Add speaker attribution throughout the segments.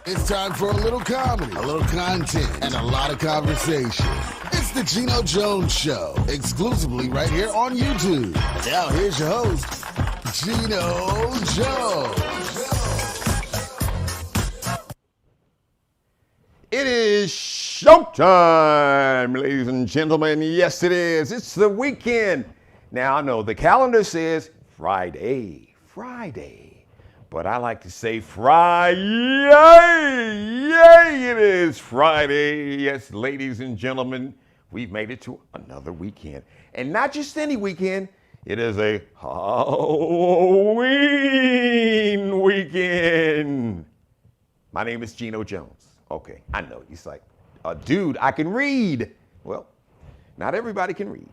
Speaker 1: It's time for a little comedy, a little content, and a lot of conversation. It's the Geno Jones Show, exclusively right here on YouTube. Now here's your host, Geno Jones.
Speaker 2: It is showtime, ladies and gentlemen. Yes, it is. It's the weekend. Now, I know the calendar says Friday. But I like to say Friday. Yay, it is Friday. Yes, ladies and gentlemen, we've made it to another weekend. And not just any weekend. It is a Halloween weekend. My name is Geno Jones. Okay, I know. He's like, dude, I can read. Well, not everybody can read.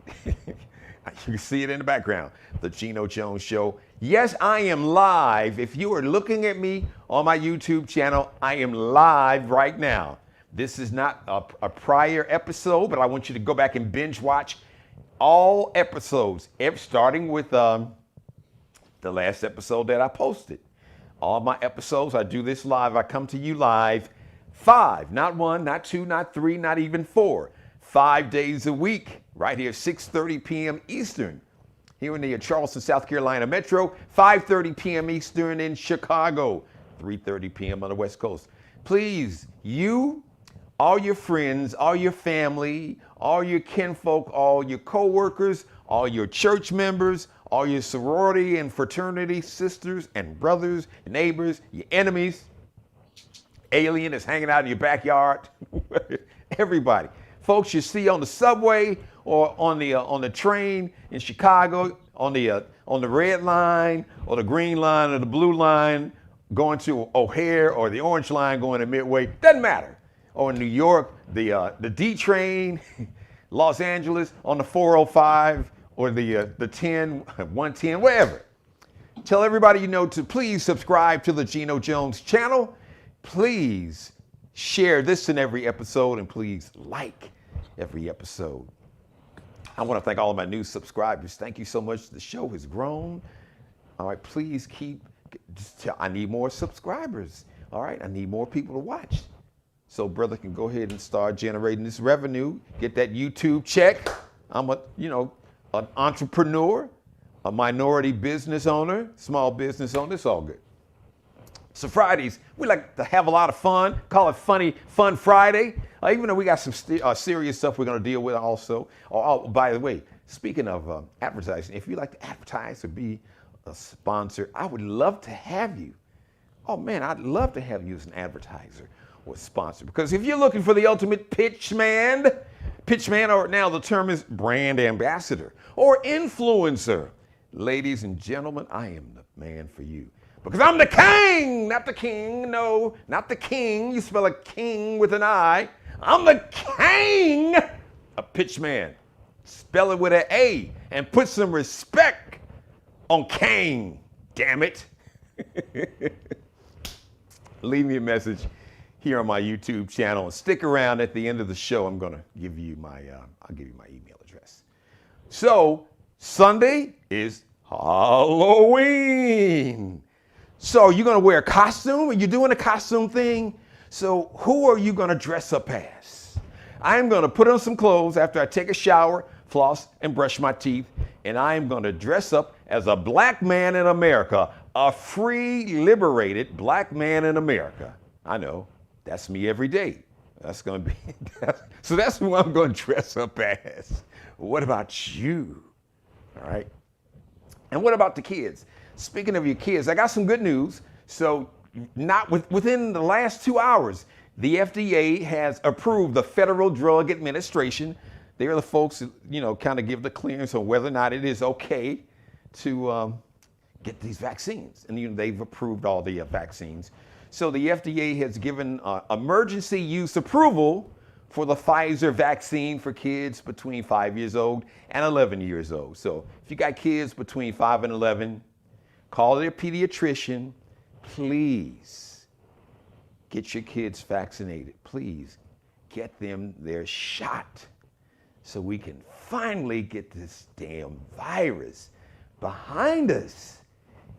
Speaker 2: You can see it in the background. The Geno Jones Show. Yes, I am live. If you are looking at me on my YouTube channel, I am live right now. This is not a prior episode, but I want you to go back and binge watch all episodes, starting with the last episode that I posted. All my episodes, I do this live. I come to you live 5, not 1, not 2, not 3, not even 4. 5 days a week, right here, 6:30 p.m. Eastern, here in the Charleston, South Carolina metro, 5:30 p.m. Eastern in Chicago, 3:30 p.m. on the West Coast. Please, you, all your friends, all your family, all your kinfolk, all your coworkers, all your church members, all your sorority and fraternity sisters and brothers, neighbors, your enemies, alien is hanging out in your backyard, everybody. Folks you see on the subway or on the train in Chicago, on the red line or the green line or the blue line going to O'Hare or the orange line going to Midway, doesn't matter. Or in New York, the D train, Los Angeles on the 405 or the 110, wherever. Tell everybody you know to please subscribe to the Geno Jones channel. Please share this in every episode and please like every episode. I want to thank all of my new subscribers. Thank you so much. The show has grown. All right, please I need more subscribers. All right, I need more people to watch. So brother can go ahead and start generating this revenue, get that YouTube check. I'm an entrepreneur, a minority business owner, small business owner, it's all good. So Fridays, we like to have a lot of fun, call it Fun Friday. Even though we got some serious stuff we're gonna deal with also. Oh, by the way, speaking of advertising, if you'd like to advertise or be a sponsor, I would love to have you. Oh man, I'd love to have you as an advertiser or sponsor. Because if you're looking for the ultimate pitch man, or now the term is brand ambassador or influencer. Ladies and gentlemen, I am the man for you. Because I'm the king, not the king, no, not the king. You spell a king with an I. I'm the king, a pitch man. Spell it with an A and put some respect on king, damn it. Leave me a message here on my YouTube channel and stick around. At the end of the show. I'm gonna give you my, I'll give you my email address. So Sunday is Halloween. So you're gonna wear a costume? Are you doing a costume thing? So who are you gonna dress up as? I'm gonna put on some clothes after I take a shower, floss, and brush my teeth, and I'm gonna dress up as a black man in America, a free, liberated black man in America. I know, that's me every day. That's gonna be, so that's who I'm gonna dress up as. What about you? All right. And what about the kids? Speaking of your kids, I got some good news. So within the last 2 hours, the FDA has approved the Federal Drug Administration. They are the folks who, kind of give the clearance on whether or not it is okay to get these vaccines. And they've approved all the vaccines. So the FDA has given emergency use approval for the Pfizer vaccine for kids between 5 years old and 11 years old. So if you got kids between 5 and 11, call their pediatrician. Please get your kids vaccinated. Please get them their shot so we can finally get this damn virus behind us.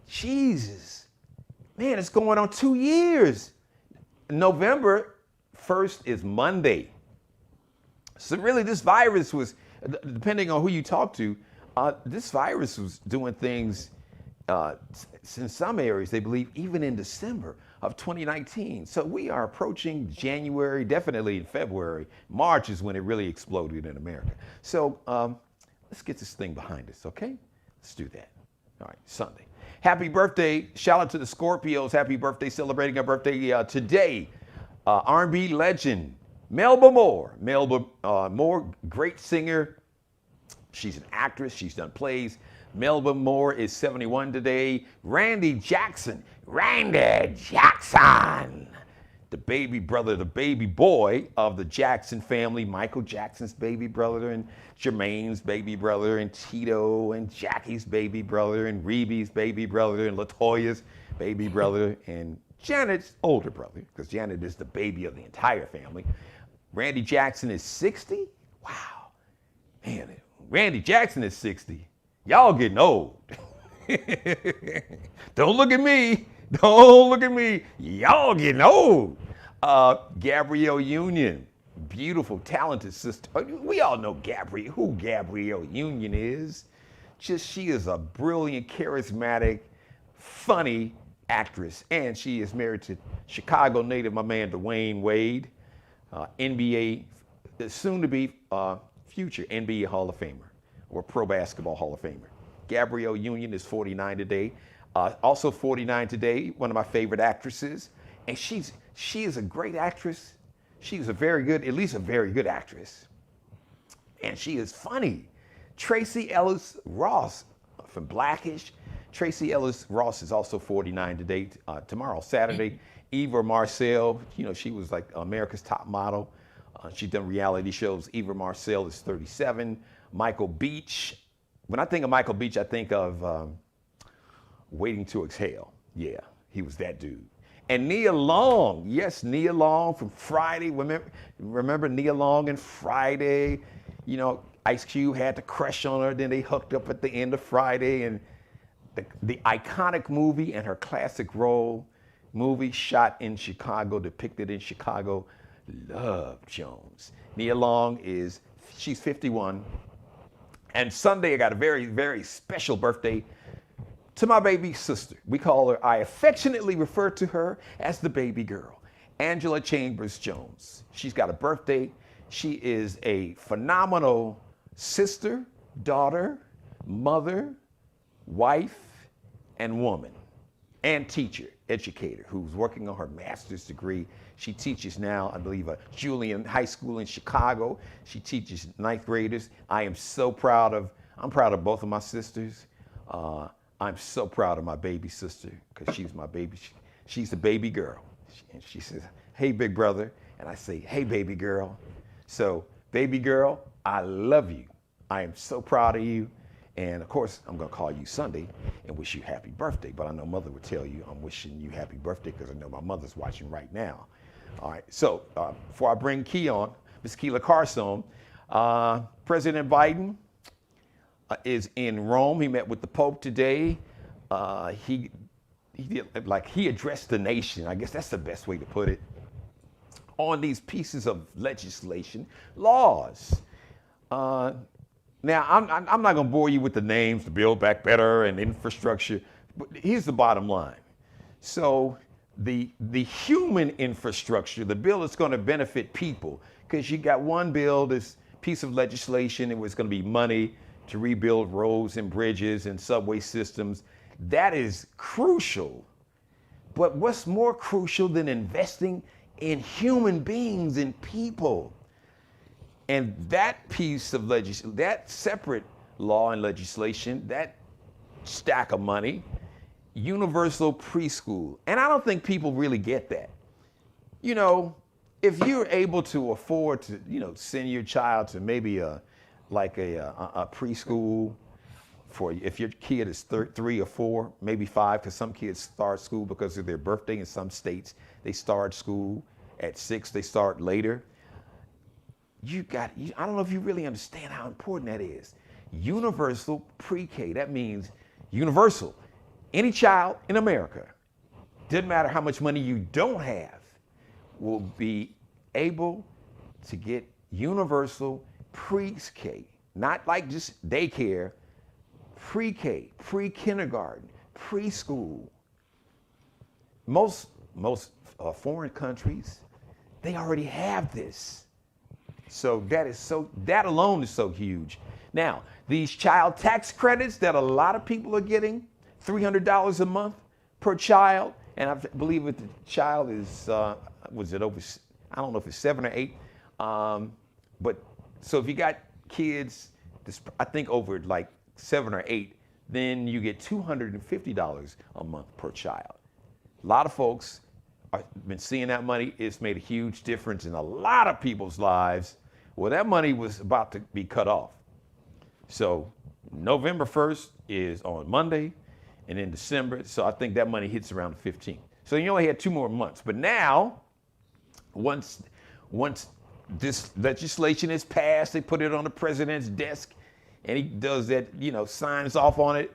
Speaker 2: Jesus. Man, it's going on 2 years. November 1st is Monday. So really this virus was, depending on who you talk to, this virus was doing things in some areas, they believe, even in December of 2019. So we are approaching January, definitely in February. March is when it really exploded in America. So let's get this thing behind us, okay? Let's do that. All right, Sunday. Happy birthday. Shout out to the Scorpios. Happy birthday, celebrating our birthday today. R&B legend, Melba Moore. Melba Moore, great singer. She's an actress. She's done plays. Melba Moore is 71 today. Randy Jackson, the baby brother, the baby boy of the Jackson family, Michael Jackson's baby brother, and Jermaine's baby brother, and Tito, and Jackie's baby brother, and Reeby's baby brother, and LaToya's baby brother, and Janet's older brother, because Janet is the baby of the entire family. Randy Jackson is 60? Wow. Man, Randy Jackson is 60. Y'all getting old. Don't look at me. Don't look at me. Y'all getting old. Gabrielle Union, beautiful, talented sister. We all know who Gabrielle Union is. She is a brilliant, charismatic, funny actress. And she is married to Chicago native, my man, Dwayne Wade, NBA, soon to be future NBA Hall of Famer, or Pro Basketball Hall of Famer. Gabrielle Union is 49 today. Also 49 today, one of my favorite actresses. And she is a great actress. She's at least a very good actress. And she is funny. Tracy Ellis Ross from Blackish. Tracy Ellis Ross is also 49 today. Tomorrow, Saturday. Eva Marcel, she was like America's Top Model. She's done reality shows. Eva Marcel is 37. Michael Beach. When I think of Michael Beach, I think of Waiting to Exhale. Yeah, he was that dude. And Nia Long. Yes, Nia Long from Friday. Remember Nia Long and Friday? Ice Cube had to crush on her. Then they hooked up at the end of Friday. And the iconic movie and her classic role, movie shot in Chicago, depicted in Chicago, Love Jones. Nia Long she's 51. And Sunday, I got a very, very special birthday to my baby sister. I affectionately refer to her as the baby girl, Angela Chambers Jones. She's got a birthday. She is a phenomenal sister, daughter, mother, wife, and woman, and teacher, educator, who's working on her master's degree. She teaches now, I believe, at Julian High School in Chicago. She teaches ninth graders. I'm proud of both of my sisters. I'm so proud of my baby sister, because she's my baby. She's the baby girl. And she says, hey, big brother. And I say, hey, baby girl. So, baby girl, I love you. I am so proud of you. And of course, I'm going to call you Sunday and wish you happy birthday. But I know mother would tell you I'm wishing you happy birthday, because I know my mother's watching right now. All right. So before I bring Key on, Miss Keela Carson, President Biden is in Rome. He met with the Pope today. He addressed the nation. I guess that's the best way to put it. On these pieces of legislation, laws. Now, I'm not going to bore you with the names, the Build Back Better and infrastructure, but here's the bottom line. So the human infrastructure, the bill is going to benefit people, because you got one bill, this piece of legislation, it was going to be money to rebuild roads and bridges and subway systems. That is crucial. But what's more crucial than investing in human beings and people? And that piece of legislation, that separate law and legislation, that stack of money, universal preschool. And I don't think people really get that. If you're able to afford to, send your child to maybe a preschool, for if your kid is 3 or 4, maybe 5, because some kids start school because of their birthday. In some states, they start school at 6, they start later. I don't know if you really understand how important that is. Universal pre-K, that means universal. Any child in America, doesn't matter how much money you don't have, will be able to get universal pre-K, not like just daycare, pre-K, pre-kindergarten, preschool. Most foreign countries, they already have this. So that alone is so huge. Now, these child tax credits that a lot of people are getting, $300 a month per child, and I believe if the child is, was it over, I don't know if it's 7 or 8, but so if you got kids, I think over like 7 or 8, then you get $250 a month per child. A lot of folks have been seeing that money. It's made a huge difference in a lot of people's lives. Well, that money was about to be cut off. So November 1st is on Monday, and in December, so I think that money hits around the 15th. So you only had 2 more months. But now, once this legislation is passed, they put it on the president's desk, and he does that, signs off on it.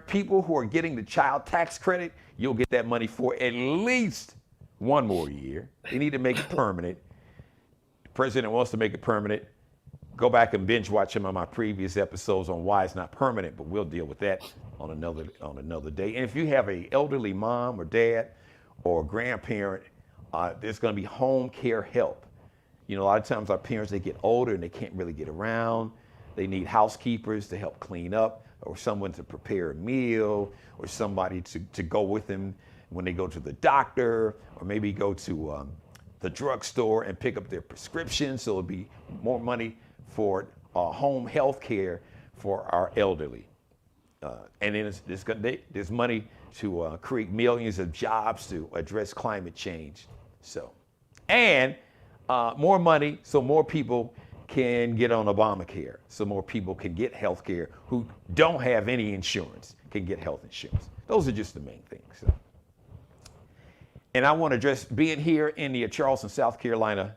Speaker 2: People who are getting the child tax credit, you'll get that money for at least 1 more year. They need to make it permanent. The president wants to make it permanent. Go back and binge watch some of my previous episodes on why it's not permanent, but we'll deal with that on another day. And if you have an elderly mom or dad or grandparent, there's going to be home care help. A lot of times our parents, they get older and they can't really get around. They need housekeepers to help clean up, or someone to prepare a meal, or somebody to go with them when they go to the doctor, or maybe go to the drugstore and pick up their prescriptions. So it'll be more money for home health care for our elderly. And then there's money to create millions of jobs to address climate change. So, and more money so more people can get on Obamacare, so more people can get health care who don't have any insurance can get health insurance. Those are just the main things. So. And I want to address being here in the Charleston, South Carolina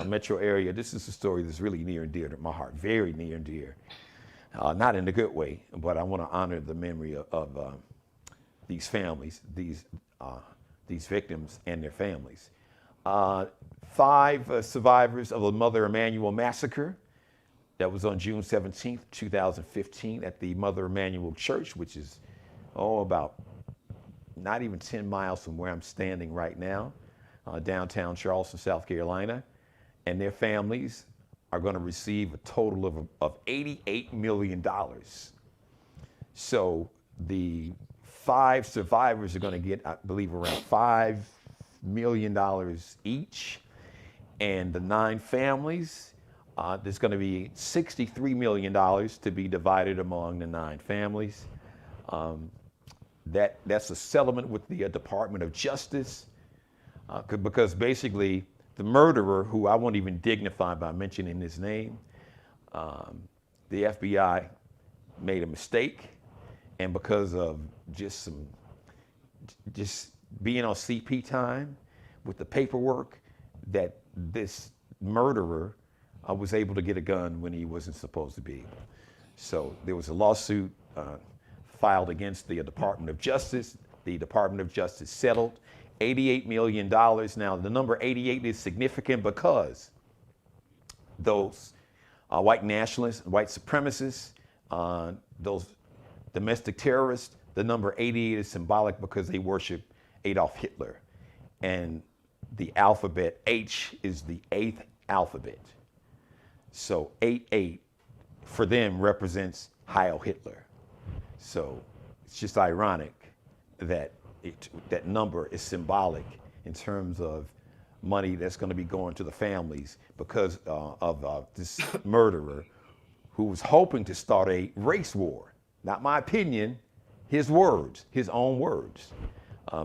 Speaker 2: metro area. This is a story that's really near and dear to my heart, very near and dear. Not in a good way, but I want to honor the memory of these families, these victims and their families. 5 survivors of the Mother Emanuel Massacre. That was on June 17th, 2015 at the Mother Emanuel Church, which is, about not even 10 miles from where I'm standing right now, downtown Charleston, South Carolina. And their families are going to receive a total of $88 million. So the 5 survivors are going to get, I believe, around $5 million each. And the 9 families, there's going to be $63 million to be divided among the 9 families. That's a settlement with the Department of Justice, because basically the murderer, who I won't even dignify by mentioning his name, the FBI made a mistake, and because of just being on CP time with the paperwork, that this murderer was able to get a gun when he wasn't supposed to be. So there was a lawsuit filed against the Department of Justice. The Department of Justice settled $88 million. Now, the number 88 is significant because those white nationalists, white supremacists, those domestic terrorists, the number 88 is symbolic because they worship Adolf Hitler. And the alphabet H is the 8th alphabet. So 88 for them represents Heil Hitler. So it's just ironic that that number is symbolic in terms of money that's going to be going to the families because of this murderer who was hoping to start a race war. Not my opinion, his words, his own words,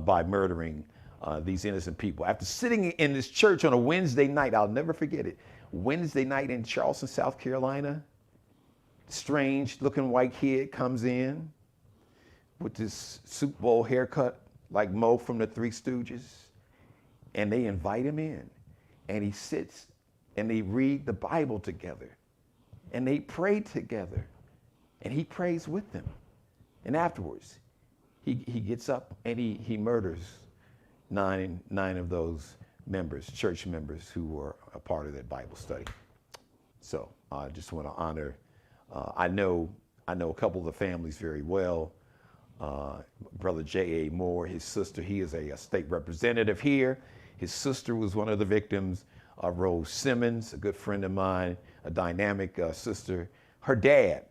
Speaker 2: by murdering these innocent people. After sitting in this church on a Wednesday night, I'll never forget it, Wednesday night in Charleston, South Carolina, strange looking white kid comes in with this Super Bowl haircut like Mo from the Three Stooges, and they invite him in, and he sits and they read the Bible together, and they pray together, and he prays with them. And afterwards, he gets up and he murders nine of those church members who were a part of that Bible study. So I just want to honor. I know a couple of the families very well. Brother J.A. Moore, his sister, he is a state representative here. His sister was one of the victims. Rose Simmons, a good friend of mine, a dynamic sister. Her dad,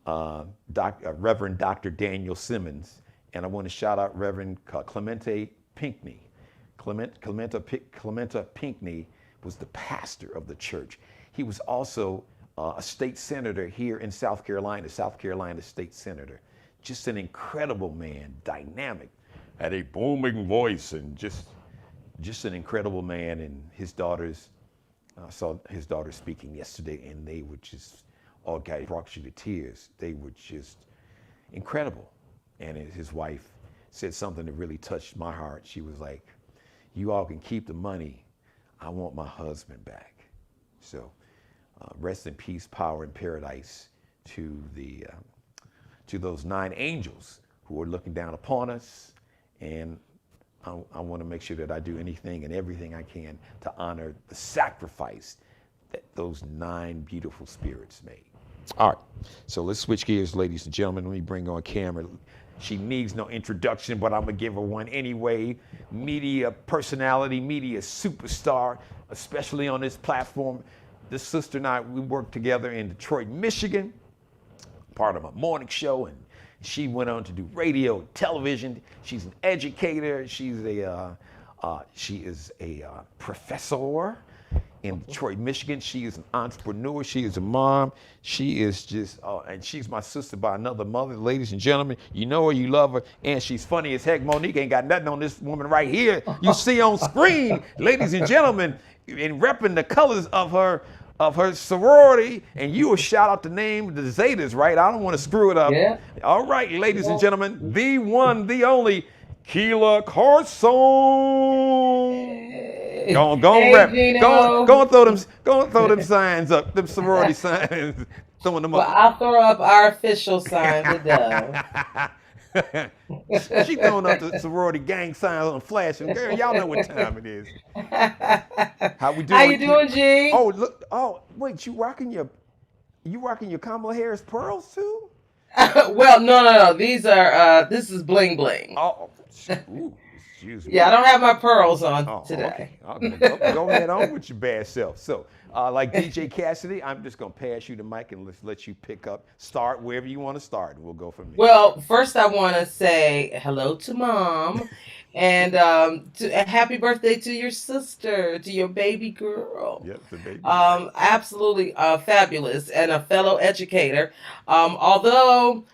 Speaker 2: Reverend Dr. Daniel Simmons, and I want to shout out Reverend Clementa Pinckney. Clementa Pinckney was the pastor of the church. He was also a state senator here in South Carolina state senator. Just an incredible man, dynamic, had a booming voice, and just an incredible man. And his daughters, saw his daughters speaking yesterday, and they were just, all guys brought you to tears. They were just incredible. And his wife said something that really touched my heart. She was like, "You all can keep the money. I want my husband back." So rest in peace, power, and paradise to those 9 angels who are looking down upon us. And I want to make sure that I do anything and everything I can to honor the sacrifice that those 9 beautiful spirits made. All right, so let's switch gears, ladies and gentlemen. Let me bring on camera. She needs no introduction, but I'm gonna give her one anyway. Media personality, media superstar, especially on this platform. This sister and I, we work together in Detroit, Michigan, part of a morning show, and she went on to do radio, television. She's an educator. She is a professor in Detroit, Michigan. She is an entrepreneur. She is a mom. She is just, and she's my sister by another mother. Ladies and gentlemen, you know her, you love her, and she's funny as heck. Monique ain't got nothing on this woman right here. You see on screen, ladies and gentlemen, in repping the colors of her sorority, and you will shout out the name, the Zetas, right? I don't want to screw it up.
Speaker 3: Yeah.
Speaker 2: All right, ladies and gentlemen, the one, the only, Keela Carson. Go on, rep. Go and throw them signs up, them sorority signs. Throwing them up.
Speaker 3: Well, I'll throw up our official sign, the dove.
Speaker 2: She throwing up the sorority gang signs on flashing. Girl, y'all know what time it is. How we doing?
Speaker 3: How you doing, G?
Speaker 2: Oh, look. Oh, wait. You rocking your Kamala Harris pearls too?
Speaker 3: Well, no. These are this is bling bling.
Speaker 2: Oh, ooh, excuse me.
Speaker 3: Yeah, I don't have my pearls on today.
Speaker 2: Okay. Go ahead on with your bad self. So, like DJ Cassidy, I'm just gonna pass you the mic and let's let you start wherever you want to start, and we'll go from there.
Speaker 3: Well, first I want to say hello to Mom, and happy birthday to your sister, to your baby girl.
Speaker 2: Yep, the baby.
Speaker 3: Absolutely fabulous, and a fellow educator. Although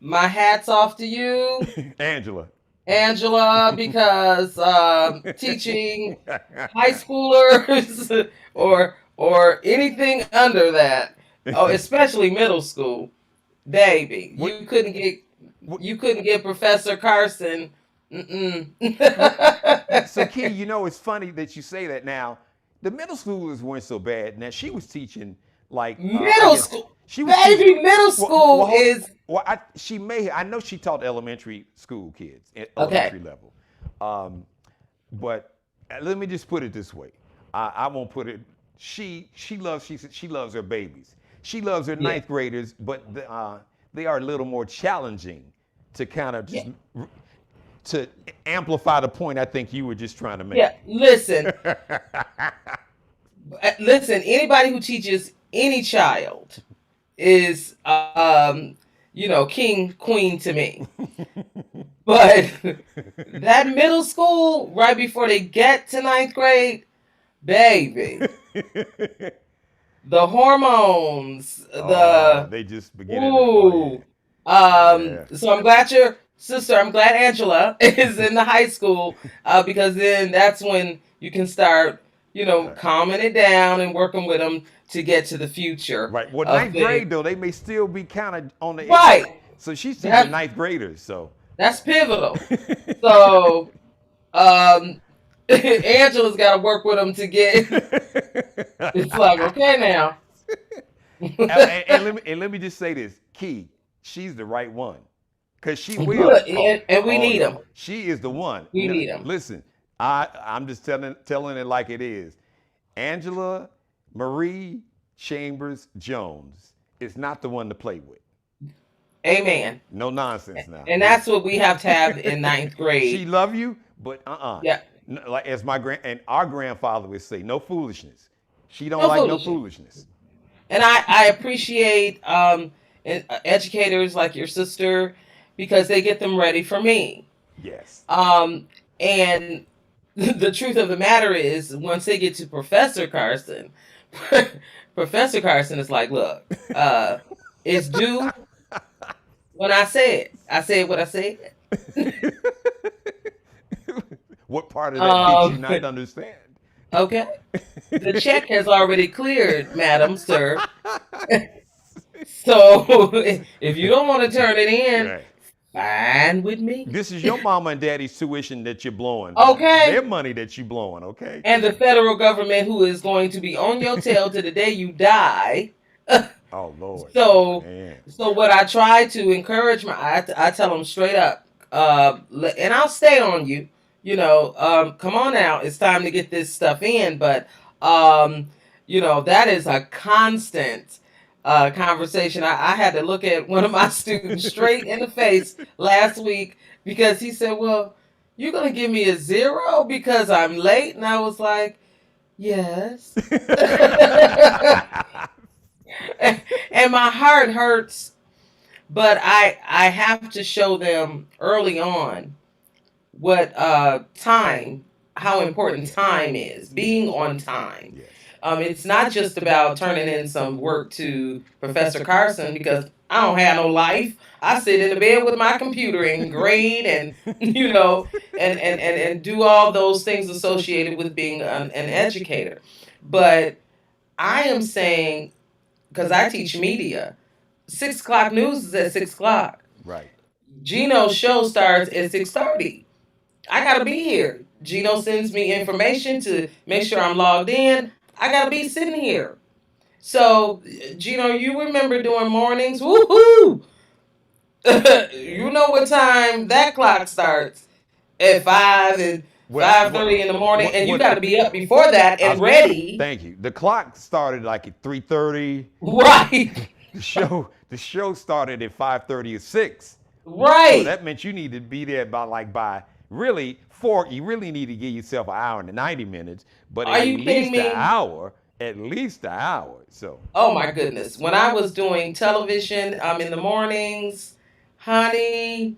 Speaker 3: my hat's off to you,
Speaker 2: Angela,
Speaker 3: because teaching high schoolers or anything under that, especially middle school, baby, you couldn't get Professor Carson.
Speaker 2: So, Key, you know, it's funny that you say that. Now, the middle schoolers weren't so bad. Now, she was teaching like
Speaker 3: middle school.
Speaker 2: She was
Speaker 3: Middle school is.
Speaker 2: Well, I know she taught elementary school kids at elementary level. But let me just put it this way. I won't put it. She loves her babies. She loves her ninth graders, but they are a little more challenging to kind of just to amplify the point I think you were just trying to make.
Speaker 3: Yeah, listen. Anybody who teaches any child is king, queen to me. But that middle school, right before they get to ninth grade, baby, the hormones,
Speaker 2: they just begin. So
Speaker 3: I'm glad your sister, I'm glad Angela is in the high school, because then that's when you can start, calming it down and working with them to get to the future.
Speaker 2: Right. Well, ninth grade though, they may still be kind of on the
Speaker 3: right.
Speaker 2: Edge. So she's teaching ninth graders. So
Speaker 3: that's pivotal. So Angela's got to work with them to get. It's like, okay now.
Speaker 2: and let me just say this, Key, she's the right one, because she will.
Speaker 3: And we need them.
Speaker 2: She is the one.
Speaker 3: We need them.
Speaker 2: Listen, I'm just telling it like it is. Angela Marie Chambers Jones is not the one to play with.
Speaker 3: Amen.
Speaker 2: No nonsense now.
Speaker 3: And that's what we have to have in ninth
Speaker 2: She
Speaker 3: grade.
Speaker 2: love you, but
Speaker 3: Yeah.
Speaker 2: like as and our grandfather would say, no foolishness. She don't
Speaker 3: No
Speaker 2: like no
Speaker 3: foolishness.
Speaker 2: foolishness.
Speaker 3: And I appreciate educators like your sister because they get them ready for me.
Speaker 2: Yes.
Speaker 3: And the truth of the matter is, once they get to Professor Carson, Professor Carson is like, look, it's due when I say it. I said what I said.
Speaker 2: What part of that did you not
Speaker 3: Um,
Speaker 2: understand?
Speaker 3: okay. The check has already cleared, madam, sir. So if you don't want to turn it in,
Speaker 2: Right.
Speaker 3: fine with me.
Speaker 2: This is your mama and daddy's tuition that you're blowing.
Speaker 3: Okay.
Speaker 2: Their money that you blowing, okay?
Speaker 3: And the federal government who is going to be on your tail to the day you die.
Speaker 2: Oh Lord.
Speaker 3: So,
Speaker 2: Man.
Speaker 3: so what I try to encourage I tell them straight up, and I'll stay on you. Come on now, it's time to get this stuff in. But that is a constant conversation. I had to look at one of my students straight in the face last week because he said, "Well, you're gonna give me a 0 because I'm late," and I was like, "Yes." And my heart hurts, but I have to show them early on what time, how important time is, being on time.
Speaker 2: Yes.
Speaker 3: It's not just about turning in some work to Professor Carson because I don't have no life. I sit in the bed with my computer and grade and and do all those things associated with being an educator. But I am saying, because I teach media, 6 o'clock news is at 6 o'clock.
Speaker 2: Right.
Speaker 3: Geno's show starts at 6:30. I gotta be here. Geno sends me information to make sure I'm logged in. I gotta be sitting here. So, Geno, you remember doing mornings? Woohoo! You know what time that clock starts? At 5:30 in the morning, and you got to be up before that and ready.
Speaker 2: Thank you. The clock started like at 3:30.
Speaker 3: Right.
Speaker 2: The show started at 5:30 or 6.
Speaker 3: Right.
Speaker 2: So that meant you need to be there by really 4. You really need to give yourself an hour and 90 minutes, but
Speaker 3: Are you kidding me?
Speaker 2: At least an hour. So.
Speaker 3: Oh my goodness. When I was doing television in the mornings, honey,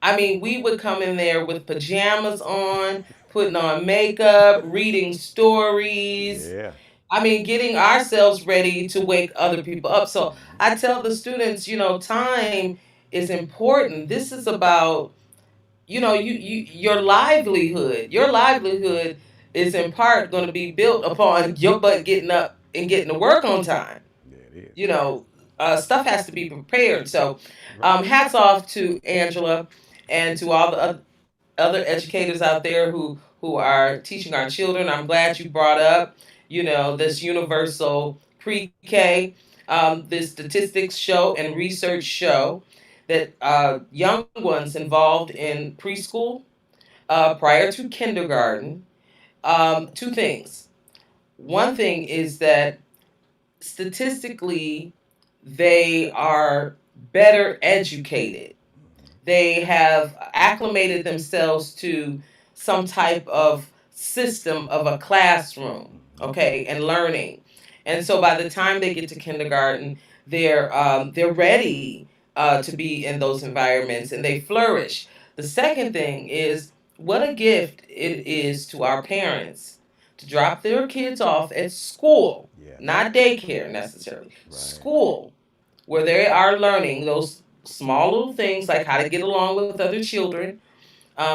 Speaker 3: I mean, we would come in there with pajamas on, putting on makeup, reading stories.
Speaker 2: Yeah.
Speaker 3: I mean, getting ourselves ready to wake other people up. So I tell the students, time is important. This is about, your livelihood. Your livelihood is in part going to be built upon your butt getting up and getting to work on time.
Speaker 2: Yeah, it is.
Speaker 3: Stuff has to be prepared. So, hats off to Angela and to all the other educators out there who are teaching our children. I'm glad you brought up, this universal pre-K. This statistics show and research show that young ones involved in preschool prior to kindergarten. Two things. One thing is that statistically, they are better educated. They have acclimated themselves to some type of system of a classroom, okay, and learning. And so by the time they get to kindergarten, they're ready to be in those environments and they flourish. The second thing is what a gift it is to our parents to drop their kids off at school,
Speaker 2: Yeah.
Speaker 3: not daycare necessarily,
Speaker 2: Right.
Speaker 3: school, where they are learning those small little things like how to get along with other children,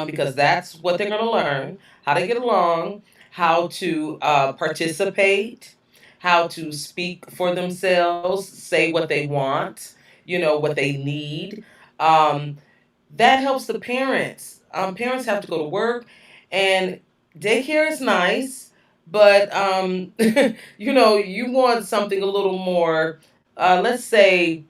Speaker 3: because that's what they're going to learn, how to get along, how to participate, how to speak for themselves, say what they want, what they need. That helps the parents. Parents have to go to work, and daycare is nice, but you want something a little more, let's say,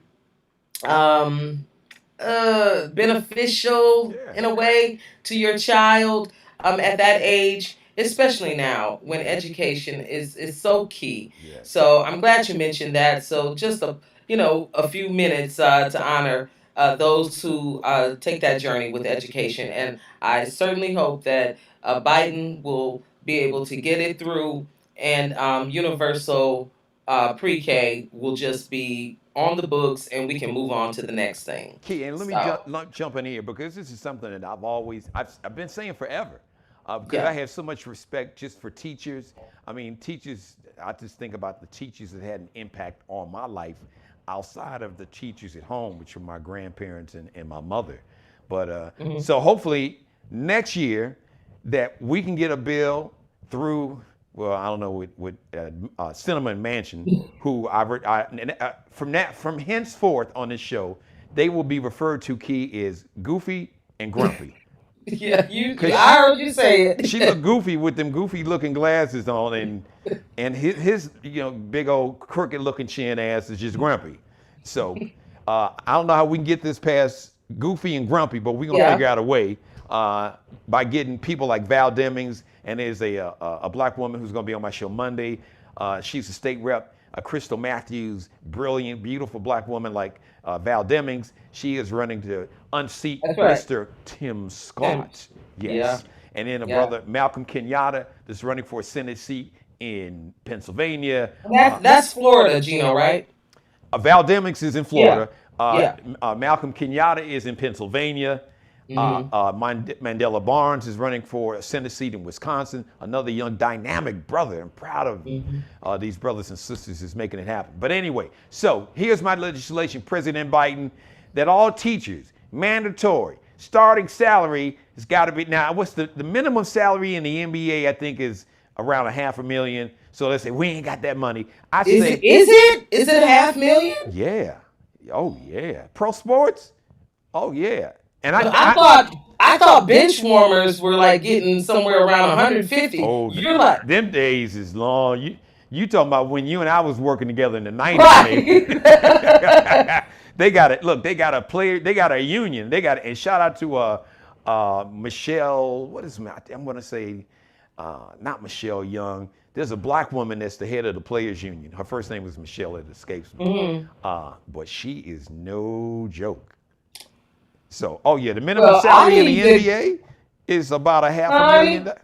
Speaker 3: beneficial
Speaker 2: Yeah.
Speaker 3: in a way to your child. at that age, especially now when education is so key.
Speaker 2: Yes.
Speaker 3: So I'm glad you mentioned that. So just a few minutes to honor those who take that journey with education, and I certainly hope that Biden will be able to get it through, and universal pre-K will just be on the books, and we can move on to the next thing.
Speaker 2: Key, and let me
Speaker 3: So
Speaker 2: jump in here because this is something that I've been saying forever. Because I
Speaker 3: yeah,
Speaker 2: have so much respect just for teachers. I mean, teachers, I just think about the teachers that had an impact on my life outside of the teachers at home, which were my grandparents and my mother. But
Speaker 3: hmm
Speaker 2: so hopefully next year that we can get a bill through, well, I don't know, with Cinnamon Mansion, who from henceforth on this show, they will be referred to, Key, as Goofy and Grumpy.
Speaker 3: yeah,
Speaker 2: Cause
Speaker 3: I heard you say
Speaker 2: she
Speaker 3: it.
Speaker 2: looked goofy with them goofy looking glasses on, and his big old crooked looking chin ass is just grumpy. So I don't know how we can get this past goofy and grumpy, but we're gonna
Speaker 3: Yeah.
Speaker 2: figure out a way by getting people like Val Demings, and there's a black woman who's gonna be on my show Monday. She's a state rep. Crystal Matthews, brilliant, beautiful black woman like Val Demings. She is running to unseat
Speaker 3: That's right.
Speaker 2: Mr. Tim
Speaker 3: Him.
Speaker 2: Scott.
Speaker 3: Yeah.
Speaker 2: Yes. And then a
Speaker 3: Yeah.
Speaker 2: brother, Malcolm Kenyatta, that's running for a Senate seat in Pennsylvania.
Speaker 3: That's Florida, Gino, right?
Speaker 2: Val Demings is in
Speaker 3: Yeah.
Speaker 2: Florida.
Speaker 3: Yeah.
Speaker 2: Malcolm Kenyatta is in Pennsylvania.
Speaker 3: hmm
Speaker 2: Mandela Barnes is running for a Senate seat in Wisconsin. Another young, dynamic brother. I'm proud of these brothers and sisters who's making it happen. But anyway, so here's my legislation, President Biden, that all teachers, mandatory, starting salary has got to be, now what's the minimum salary in the NBA, I think is around $500,000. So let's say we ain't got that money. I say,
Speaker 3: Is it 500,000?
Speaker 2: yeah. Oh yeah. Pro sports? Oh yeah. And
Speaker 3: I thought bench warmers were like getting somewhere around 150.
Speaker 2: oh,
Speaker 3: You're like,
Speaker 2: them days is long. You talking about when you and I was working together in the 90s, maybe.
Speaker 3: right.
Speaker 2: They got it. Look, they got a player. They got a union. They got, and shout out to Michelle. What is I'm gonna say? Not Michelle Young. There's a black woman that's the head of the players union. Her first name is Michelle. It escapes me. But she is no joke. So, oh yeah, the minimum
Speaker 3: Well,
Speaker 2: salary in the NBA is about $500,000.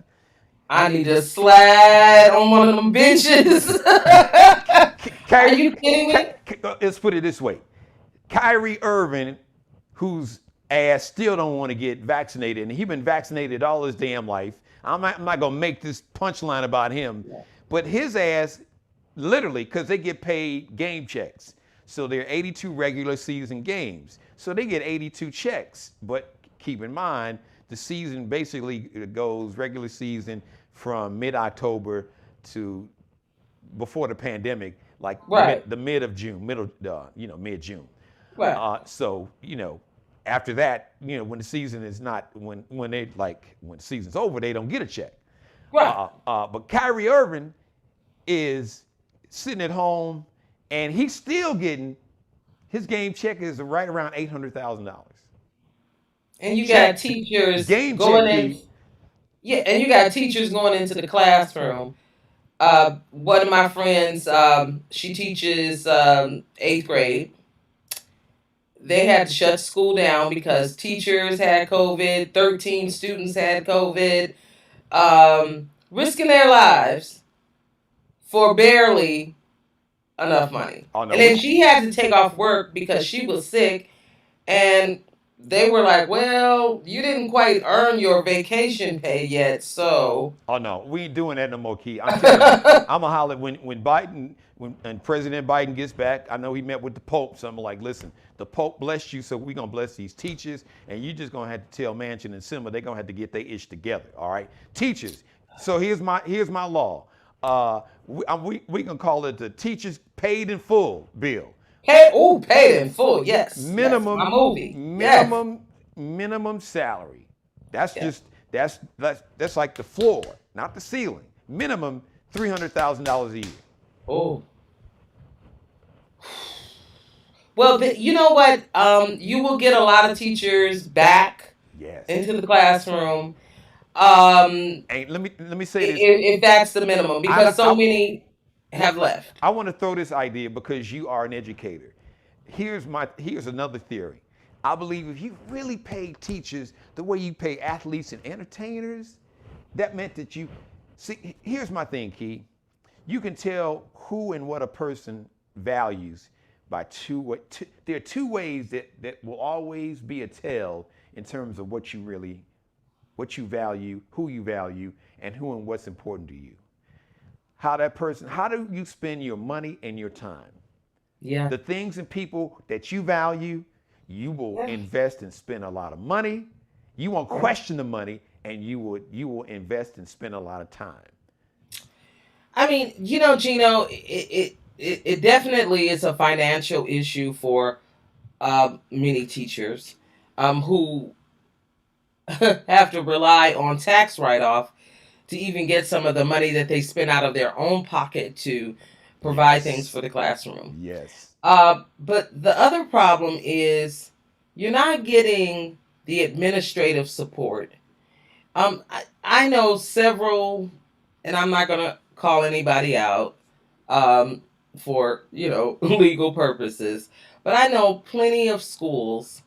Speaker 3: I need to slide on one of them benches. Are you kidding me?
Speaker 2: Let's put it this way. Kyrie Irving, whose ass still don't want to get vaccinated, and he's been vaccinated all his damn life. I'm not going to make this punchline about him, but his ass, literally, because they get paid game checks. So there are 82 regular season games. So they get 82 checks. But keep in mind, the season basically goes regular season from mid-October to before the pandemic, like the mid of June, mid-June.
Speaker 3: Right.
Speaker 2: So, after that, when the season is not, when the season's over, they don't get a check.
Speaker 3: Right.
Speaker 2: But Kyrie Irving is sitting at home, and he's still getting, his game check is right around $800,000.
Speaker 3: And you got teachers
Speaker 2: Game
Speaker 3: going
Speaker 2: check,
Speaker 3: in. Yeah, and you got teachers going into the classroom. One of my friends, she teaches 8th grade. They had to shut school down because teachers had COVID, 13 students had COVID, risking their lives for barely enough money.
Speaker 2: Oh, no.
Speaker 3: And then she had to take off work because she was sick, and they were like, well, you didn't quite earn your vacation pay yet, so.
Speaker 2: Oh no, we ain't doing that no more, Key. I'm telling you, I'm gonna holler when President Biden gets back. I know he met with the Pope, so I'm like, listen, the Pope blessed you, so we're gonna bless these teachers, and you just gonna have to tell Manchin and Sima they're gonna have to get their ish together. All right, teachers. So here's my law. We can call it the teachers paid in full bill.
Speaker 3: Paid in full, yes.
Speaker 2: Minimum,
Speaker 3: my movie.
Speaker 2: minimum salary. That's just that's like the floor, not the ceiling. Minimum $300,000 a year.
Speaker 3: Oh. Well, you know what? You will get a lot of teachers back
Speaker 2: Yes.
Speaker 3: into the classroom.
Speaker 2: And let me say this.
Speaker 3: if that's the minimum, because so many have left.
Speaker 2: I want to throw this idea because you are an educator. Here's another theory. I believe if you really paid teachers the way you pay athletes and entertainers, that meant that you see. Here's my thing, Key. You can tell who and what a person values by there are two ways that will always be a tell in terms of what you value, who you value, and who and what's important to you. How do you spend your money and your time?
Speaker 3: Yeah.
Speaker 2: The things and people that you value, you will invest and spend a lot of money. You won't question the money, and you will invest and spend a lot of time.
Speaker 3: I mean, Gino, it definitely is a financial issue for many teachers who have to rely on tax write-off to even get some of the money that they spend out of their own pocket to provide things for the classroom.
Speaker 2: Yes.
Speaker 3: But the other problem is you're not getting the administrative support. I know several, and I'm not going to call anybody out for, legal purposes, but I know plenty of schools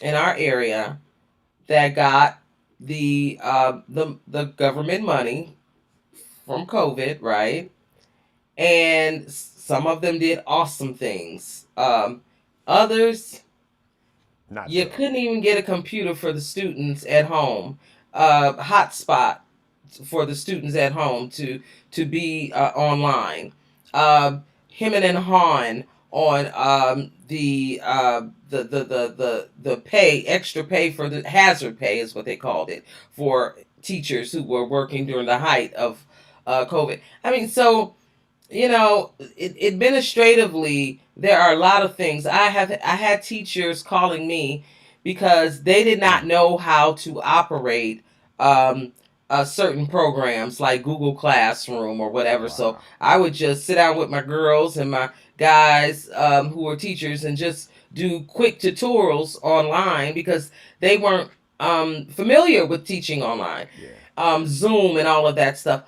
Speaker 3: in our area that got the government money from COVID, right? And some of them did awesome things. Others, you couldn't even get a computer for the students at home, hotspot for the students at home to be online. Him and Han on the pay, extra pay for the hazard pay is what they called it, for teachers who were working during the height of COVID. I mean, so administratively, there are a lot of things. I had teachers calling me because they did not know how to operate certain programs like Google Classroom or whatever. Wow. So I would just sit down with my girls and my guys who were teachers and just do quick tutorials online because they weren't familiar with teaching online. Yeah. Zoom and all of that stuff.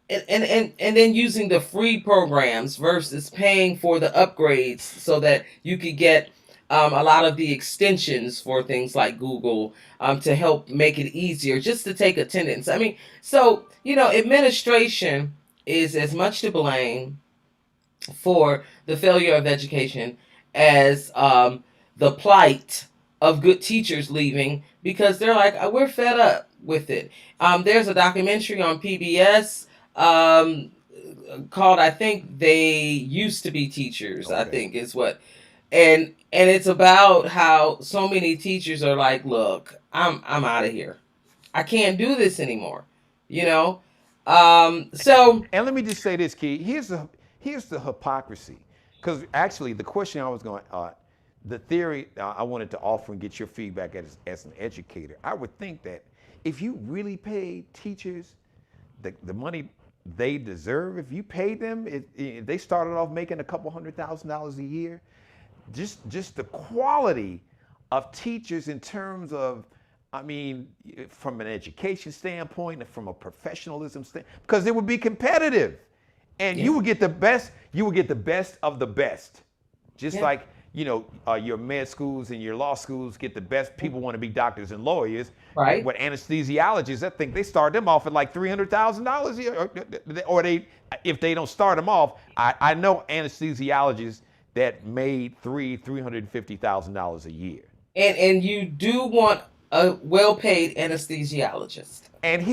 Speaker 3: And then using the free programs versus paying for the upgrades so that you could get a lot of the extensions for things like Google to help make it easier just to take attendance. I mean, so, administration is as much to blame for the failure of education as the plight of good teachers leaving because they're like, we're fed up with it. There's a documentary on PBS called, I think They Used to Be Teachers, okay. I think is what, and it's about how so many teachers are like, look, I'm out of here. I can't do this anymore. So.
Speaker 2: And let me just say this, Key. Here's the hypocrisy, because actually the question I was going, the theory I wanted to offer and get your feedback as an educator. I would think that if you really paid teachers the money they deserve, if you paid them, if they started off making a couple $100,000 a year, just the quality of teachers in terms of, I mean, from an education standpoint and from a professionalism standpoint, because it would be competitive, and you would get the best. You would get the best of the best, just like your med schools and your law schools get the best. People want to be doctors and lawyers.
Speaker 3: Right.
Speaker 2: What anesthesiologists, I think they start them off at like $300,000 a year, or if they don't start them off, I know anesthesiologists that made $350,000 a year.
Speaker 3: And you do want a well-paid anesthesiologist.
Speaker 2: And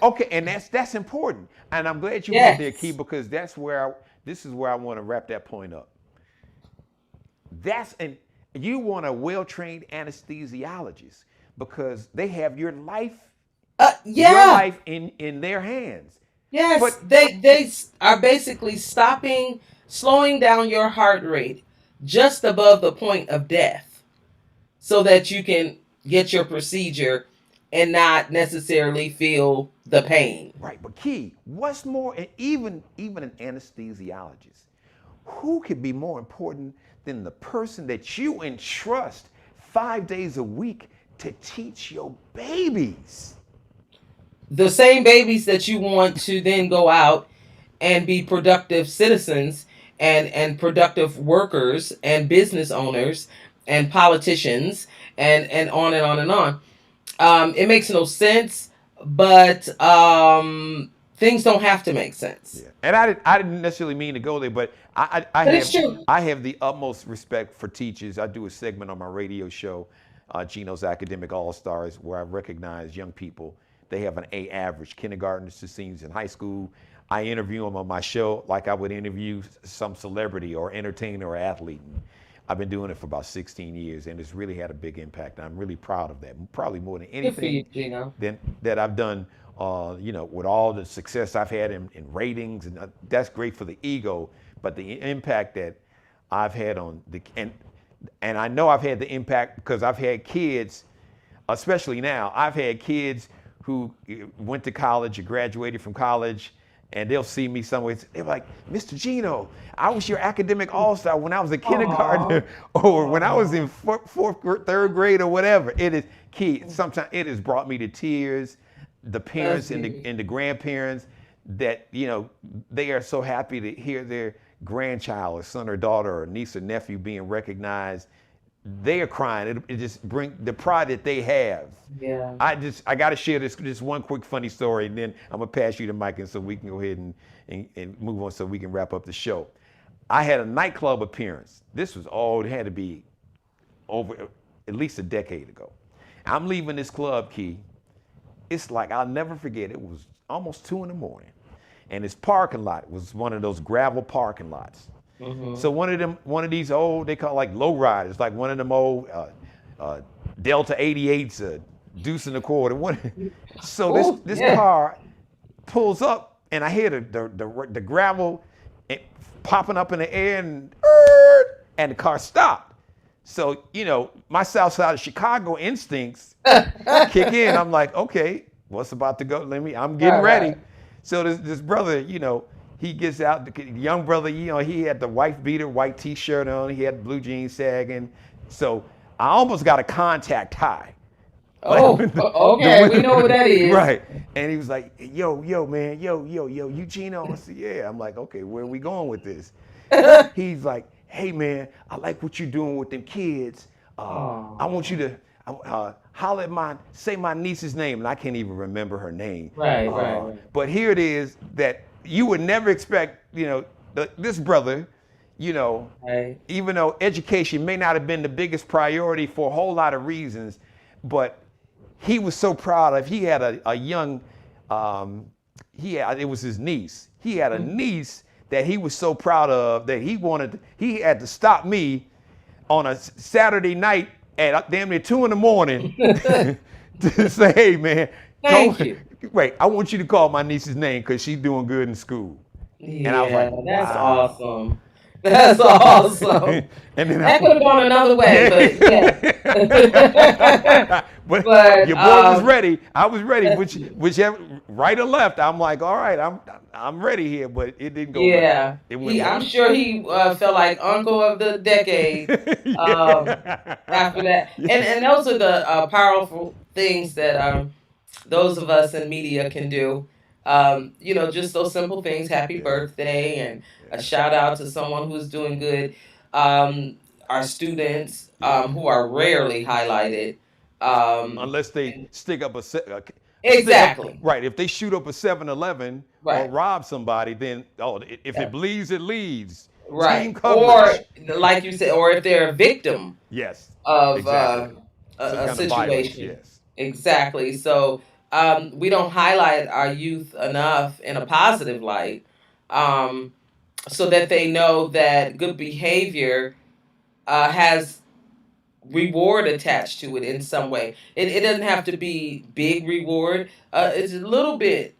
Speaker 2: okay, and that's important. And I'm glad you went there, Key, because this is where I want to wrap that point up. You want a well-trained anesthesiologist because they have your life, your life in their hands.
Speaker 3: Yes, but they are basically slowing down your heart rate just above the point of death, so that you can get your procedure and not necessarily feel the pain.
Speaker 2: Right, but Key, what's more, and even an anesthesiologist, who could be more important than the person that you entrust 5 days a week to teach your babies.
Speaker 3: The same babies that you want to then go out and be productive citizens and productive workers and business owners and politicians and on and on and on. It makes no sense, but things don't have to make sense.
Speaker 2: Yeah. And I didn't necessarily mean to go there, but
Speaker 3: But it's true.
Speaker 2: I have the utmost respect for teachers. I do a segment on my radio show, Geno's Academic All Stars, where I recognize young people. They have an A average, kindergartners to seniors in high school. I interview them on my show like I would interview some celebrity or entertainer or athlete. And I've been doing it for about 16 years, and it's really had a big impact. And I'm really proud of that, probably more than
Speaker 3: Good for you,
Speaker 2: anything
Speaker 3: Gino.
Speaker 2: that I've done. With all the success I've had in ratings, and that's great for the ego. But the impact that I've had on and I know I've had the impact because I've had kids, especially now. I've had kids who went to college or graduated from college, and they'll see me somewhere. They're like, "Mr. Geno, I was your academic all-star when I was a kindergartner, or when I was in third grade, or whatever." It is key. Sometimes it has brought me to tears. The parents and the grandparents that they are so happy to hear their grandchild or son or daughter or niece or nephew being recognized. They are crying. It just brings the pride that they have.
Speaker 3: Yeah.
Speaker 2: I got to share this one quick funny story, and then I'm gonna pass you the mic, and so we can go ahead and move on, so we can wrap up the show. I had a nightclub appearance. This was it had to be over at least a decade ago. I'm leaving this club, Key. It's like, I'll never forget, it was almost 2 a.m. And this parking lot was one of those gravel parking lots.
Speaker 3: Mm-hmm.
Speaker 2: So one of these old, they call like low riders, like one of them old Delta 88s, deuce and a quarter. So this car pulls up, and I hear the gravel popping up in the air, and the car stopped. So, my South Side of Chicago instincts kick in. I'm like, okay, what's about to go? I'm getting ready. Right. So this brother, he gets out, the young brother, he had the wife beater, white t-shirt on, he had blue jeans sagging. So I almost got a contact high.
Speaker 3: Oh, okay, we know what that is.
Speaker 2: Right. And he was like, yo, man, yo, you Geno? I said, yeah. I'm like, okay, where are we going with this? He's like, hey, man, I like what you're doing with them kids. I want you to holler say my niece's name, and I can't even remember her name.
Speaker 3: Right.
Speaker 2: But here it is that you would never expect, this brother,
Speaker 3: right.
Speaker 2: Even though education may not have been the biggest priority for a whole lot of reasons, but he was so proud of, he had a young, it was his niece. He had a niece that he was so proud of that he had to stop me on a Saturday night at damn near 2 a.m. to say, hey, man,
Speaker 3: Thank you.
Speaker 2: Wait, I want you to call my niece's name because she's doing good in school.
Speaker 3: Yeah,
Speaker 2: and I was like,
Speaker 3: that's awesome. That's awesome.
Speaker 2: And then
Speaker 3: that could have gone another way, but yeah.
Speaker 2: but your boy was ready. I was ready. Whichever, right or left, I'm like, all right, I'm ready here. But it didn't go.
Speaker 3: Yeah,
Speaker 2: right.
Speaker 3: I'm sure he felt like uncle of the decade after that. And those are the powerful things that those of us in media can do. Just those simple things. Happy birthday, and a shout out to someone who's doing good. Our students who are rarely highlighted.
Speaker 2: Unless they stick up
Speaker 3: exactly.
Speaker 2: Right. If they shoot up a 7-Eleven or rob somebody, then if it bleeds, it leads.
Speaker 3: Right. Or like you said, or if they're a victim.
Speaker 2: Yes.
Speaker 3: Of
Speaker 2: exactly.
Speaker 3: A situation.
Speaker 2: Violence, yes.
Speaker 3: Exactly. So we don't highlight our youth enough in a positive light, so that they know that good behavior has reward attached to it in some way. It doesn't have to be big reward. It's a little bit,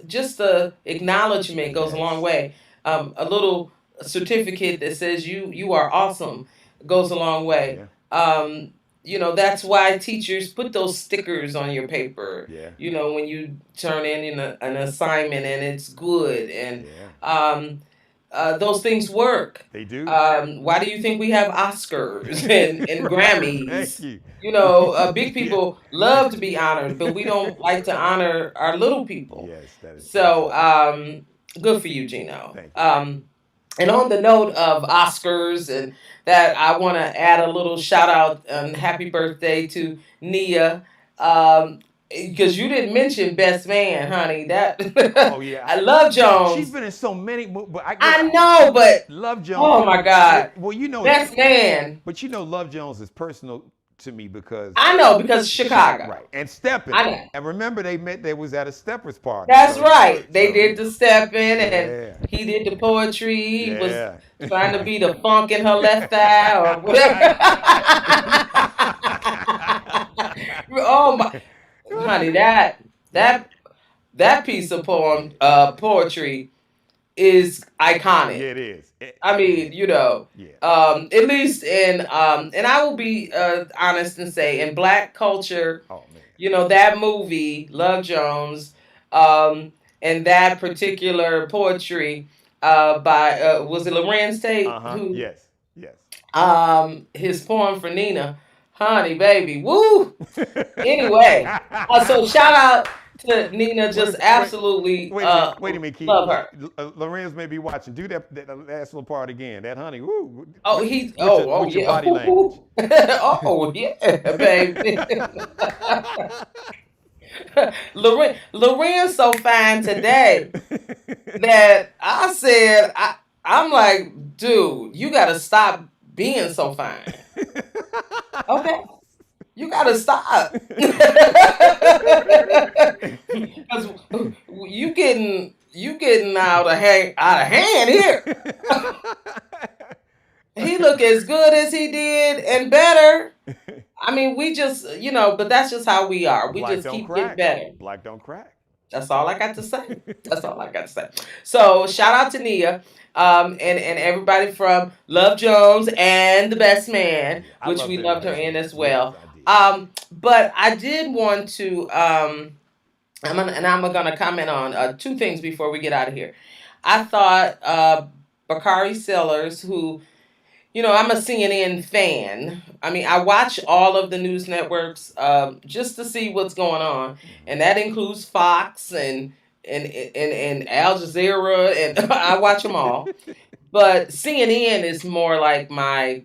Speaker 3: just the acknowledgement goes a long way. A little certificate that says you are awesome goes a long way.
Speaker 2: Yeah.
Speaker 3: That's why teachers put those stickers on your paper.
Speaker 2: Yeah.
Speaker 3: When you turn in an assignment and it's good. And those things work.
Speaker 2: They do.
Speaker 3: Why do you think we have Oscars and
Speaker 2: Right. Thank
Speaker 3: Grammys?
Speaker 2: you.
Speaker 3: Big
Speaker 2: Yeah.
Speaker 3: people love to be honored, but we don't like to honor our little people.
Speaker 2: Yes, that is so
Speaker 3: So,
Speaker 2: true.
Speaker 3: good for you, Gino.
Speaker 2: Thank you.
Speaker 3: And on the note of Oscars and that, I want to add a little shout out and happy birthday to Nia. Because you didn't mention Best Man, honey. That
Speaker 2: Oh yeah.
Speaker 3: I love
Speaker 2: She's
Speaker 3: Jones.
Speaker 2: been in so many, but
Speaker 3: I know, but
Speaker 2: Love Jones.
Speaker 3: oh my God,
Speaker 2: Well,
Speaker 3: Best Man.
Speaker 2: but Love Jones is personal to me because
Speaker 3: I know because Chicago.
Speaker 2: right and Steppin'.
Speaker 3: I know.
Speaker 2: And remember they was at a Steppers party.
Speaker 3: That's right. They did the stepping,
Speaker 2: Yeah.
Speaker 3: and he did the poetry. He was
Speaker 2: Yeah.
Speaker 3: trying to be the funk in her left eye or whatever. Oh my, honey, that piece of poetry is iconic.
Speaker 2: Yeah, it is.
Speaker 3: I mean,
Speaker 2: Yeah.
Speaker 3: at least and I will be honest and say in Black culture,
Speaker 2: Oh man.
Speaker 3: that movie Love Jones, and that particular poetry by was it Lorenz Tate who
Speaker 2: Yes. Yes.
Speaker 3: his poem for Nina, honey baby, woo. Anyway, so shout out to Nina, just absolutely
Speaker 2: Wait a minute, Keith.
Speaker 3: love her.
Speaker 2: Lorenz may be watching. Do that last little part again. That honey. Woo.
Speaker 3: Oh,
Speaker 2: With your
Speaker 3: yeah.
Speaker 2: body language.
Speaker 3: Oh, yeah, baby. Loren's so fine today that I said, I'm like, dude, you got to stop being so fine. Okay. You got to stop. Because you getting out of hand here. He look as good as he did and better. I mean, we just, but that's just how we are. We
Speaker 2: Black
Speaker 3: just
Speaker 2: don't
Speaker 3: keep
Speaker 2: crack.
Speaker 3: getting better.
Speaker 2: Black don't crack.
Speaker 3: That's all I got to say. That's all I got to say. So shout out to Nia, and everybody from Love Jones and The Best Man,
Speaker 2: I
Speaker 3: which
Speaker 2: loved
Speaker 3: we
Speaker 2: her in
Speaker 3: loved
Speaker 2: The
Speaker 3: her
Speaker 2: Best
Speaker 3: in
Speaker 2: Man.
Speaker 3: as well.
Speaker 2: Yes, I did.
Speaker 3: But I did want to, I'm gonna comment on two things before we get out of here. I thought Bakari Sellers, who I'm a CNN fan. I mean, I watch all of the news networks just to see what's going on, and that includes Fox and Al Jazeera, and I watch them all. But CNN is more like my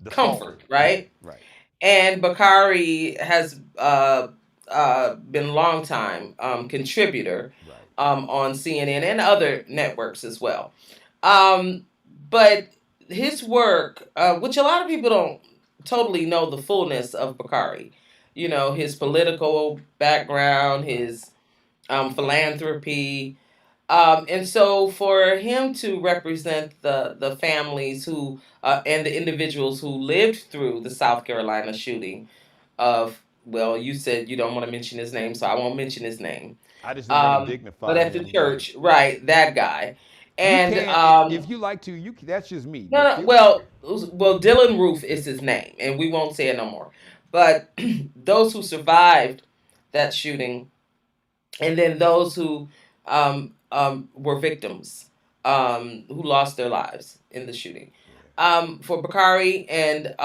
Speaker 3: comfort, right?
Speaker 2: Right.
Speaker 3: And Bakari has been a long time contributor on CNN and other networks as well. But his work, which a lot of people don't totally know the fullness of Bakari, his political background, his philanthropy. And so for him to represent the families who and the individuals who lived through the South Carolina shooting of, well, you said you don't want to mention his name, so I won't mention his name.
Speaker 2: I just want to dignify.
Speaker 3: But at the church, right, that guy. And
Speaker 2: you can, if you like to, that's just me.
Speaker 3: No. Well, Dylan Roof is his name, and we won't say it no more. But those who survived that shooting, and then those who were victims, who lost their lives in the shooting, for Bakari and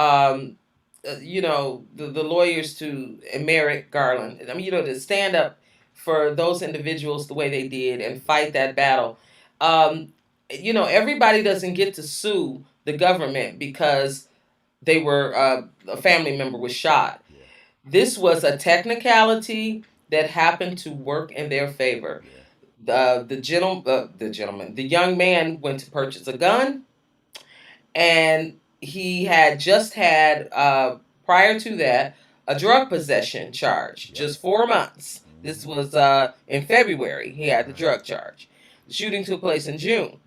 Speaker 3: the lawyers and Merrick Garland. I mean, to stand up for those individuals the way they did and fight that battle. Everybody doesn't get to sue the government because they were a family member was shot. Yeah. This was a technicality that happened to work in their favor. Yeah. The young man went to purchase a gun, and he had just had prior to that a drug possession charge, just 4 months. Mm-hmm. This was in February. He had the drug charge. The shooting took place in June.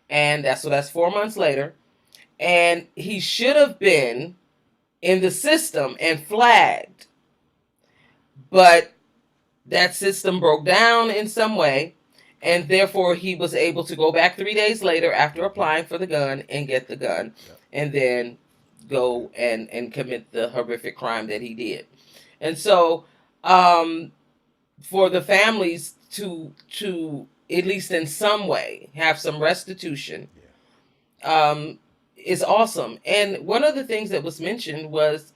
Speaker 3: And that's 4 months later. And he should have been in the system and flagged. But that system broke down in some way. And therefore, he was able to go back 3 days later after applying for the gun and get the gun. Yep. And then go and commit the horrific crime that he did. And so, for the families to at least in some way, have some restitution,
Speaker 2: Yeah.
Speaker 3: is awesome. And one of the things that was mentioned was,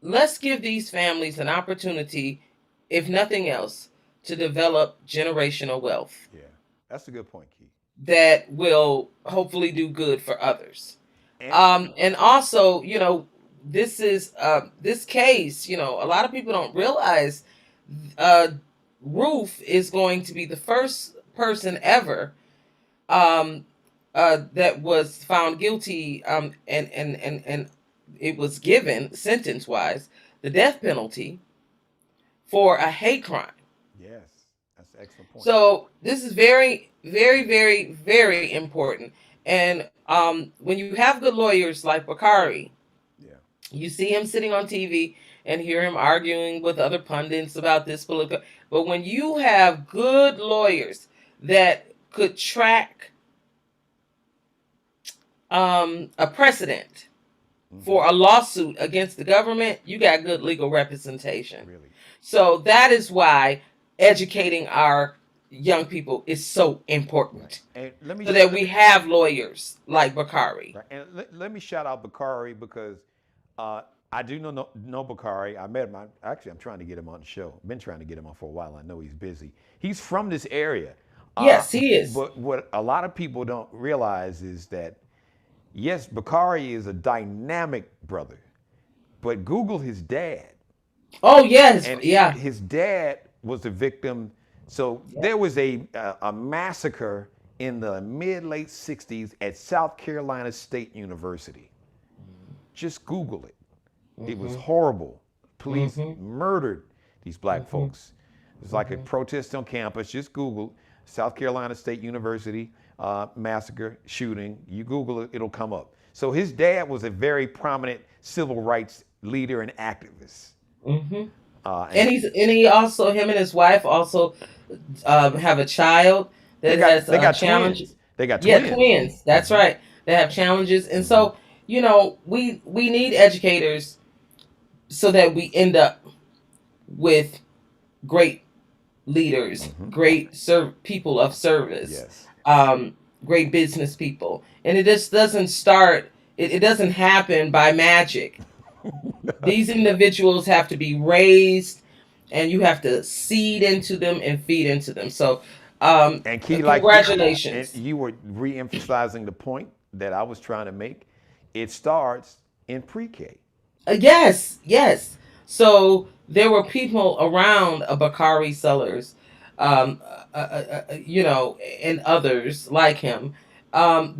Speaker 3: let's give these families an opportunity, if nothing else, to develop generational wealth
Speaker 2: Yeah. That's a good point, Keith.
Speaker 3: that will hopefully do good for others.
Speaker 2: And
Speaker 3: And also, this case, a lot of people don't realize uh, Ruth is going to be the first person ever um, that was found guilty, and it was given sentence wise the death penalty for a hate crime.
Speaker 2: yes, that's an excellent point.
Speaker 3: So this is very, very, very, very important. And when you have good lawyers like Bakari,
Speaker 2: Yeah.
Speaker 3: you see him sitting on TV and hear him arguing with other pundits about this political. But when you have good lawyers that could track a precedent for a lawsuit against the government, you got good legal representation.
Speaker 2: Really.
Speaker 3: So that is why educating our young people is so important,
Speaker 2: And let me
Speaker 3: so that we have lawyers like Bakari.
Speaker 2: right, and let me shout out Bakari because I do know Bakari. I met him. Actually, I'm trying to get him on the show. Been trying to get him on for a while. I know he's busy. He's from this area.
Speaker 3: Yes, he is.
Speaker 2: But what a lot of people don't realize is that, yes, Bakari is a dynamic brother, but Google his dad.
Speaker 3: Oh yes,
Speaker 2: And
Speaker 3: yeah.
Speaker 2: his dad was a victim. So there was a massacre in the mid-late 60s at South Carolina State University. Just Google it. It was horrible. Police murdered these black folks. It was like a protest on campus. Just Google South Carolina State University massacre, shooting. You Google it, it'll come up. So his dad was a very prominent civil rights leader and activist.
Speaker 3: And he also, him and his wife also have a child that has
Speaker 2: they got
Speaker 3: challenges.
Speaker 2: twins. They got
Speaker 3: Yeah,
Speaker 2: twins.
Speaker 3: twins. That's right. They have challenges, and so we need educators so that we end up with great leaders, great people of service,
Speaker 2: Yes.
Speaker 3: great business people, and it just doesn't start. It doesn't happen by magic. These individuals have to be raised, and you have to seed into them and feed into them. So,
Speaker 2: And Key, like
Speaker 3: congratulations.
Speaker 2: and you were re-emphasizing the point that I was trying to make. It starts in pre-K.
Speaker 3: Yes. So there were people around Bakari Sellers, and others like him,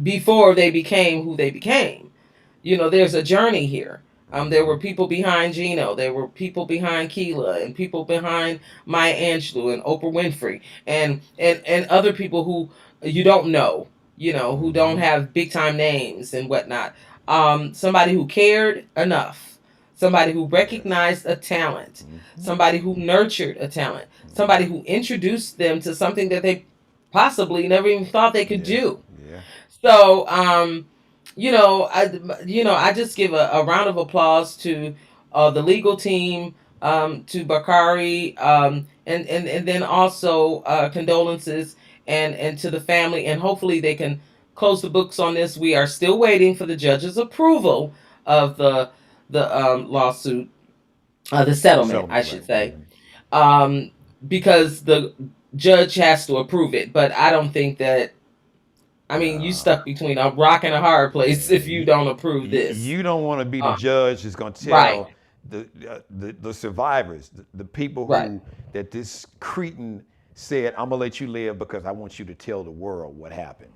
Speaker 3: before they became who they became. There's a journey here. There were people behind Geno. There were people behind Keela and people behind Maya Angelou and Oprah Winfrey and other people who you don't know, who don't have big time names and whatnot. Somebody who cared enough, somebody who recognized a talent, somebody who nurtured a talent, somebody who introduced them to something that they possibly never even thought they could do.
Speaker 2: Yeah.
Speaker 3: So, I just give a round of applause to the legal team, to Bakari, and then also condolences and to the family, and hopefully they can close the books on this. We are still waiting for the judge's approval of the lawsuit, the settlement, I should say, because the judge has to approve it. But I don't think that. I mean, you stuck between a rock and a hard place if you don't approve this.
Speaker 2: You don't want to be the judge that's going to tell
Speaker 3: Right.
Speaker 2: the survivors, the people
Speaker 3: Right.
Speaker 2: that this cretin said, I'm going to let you live because I want you to tell the world what happened.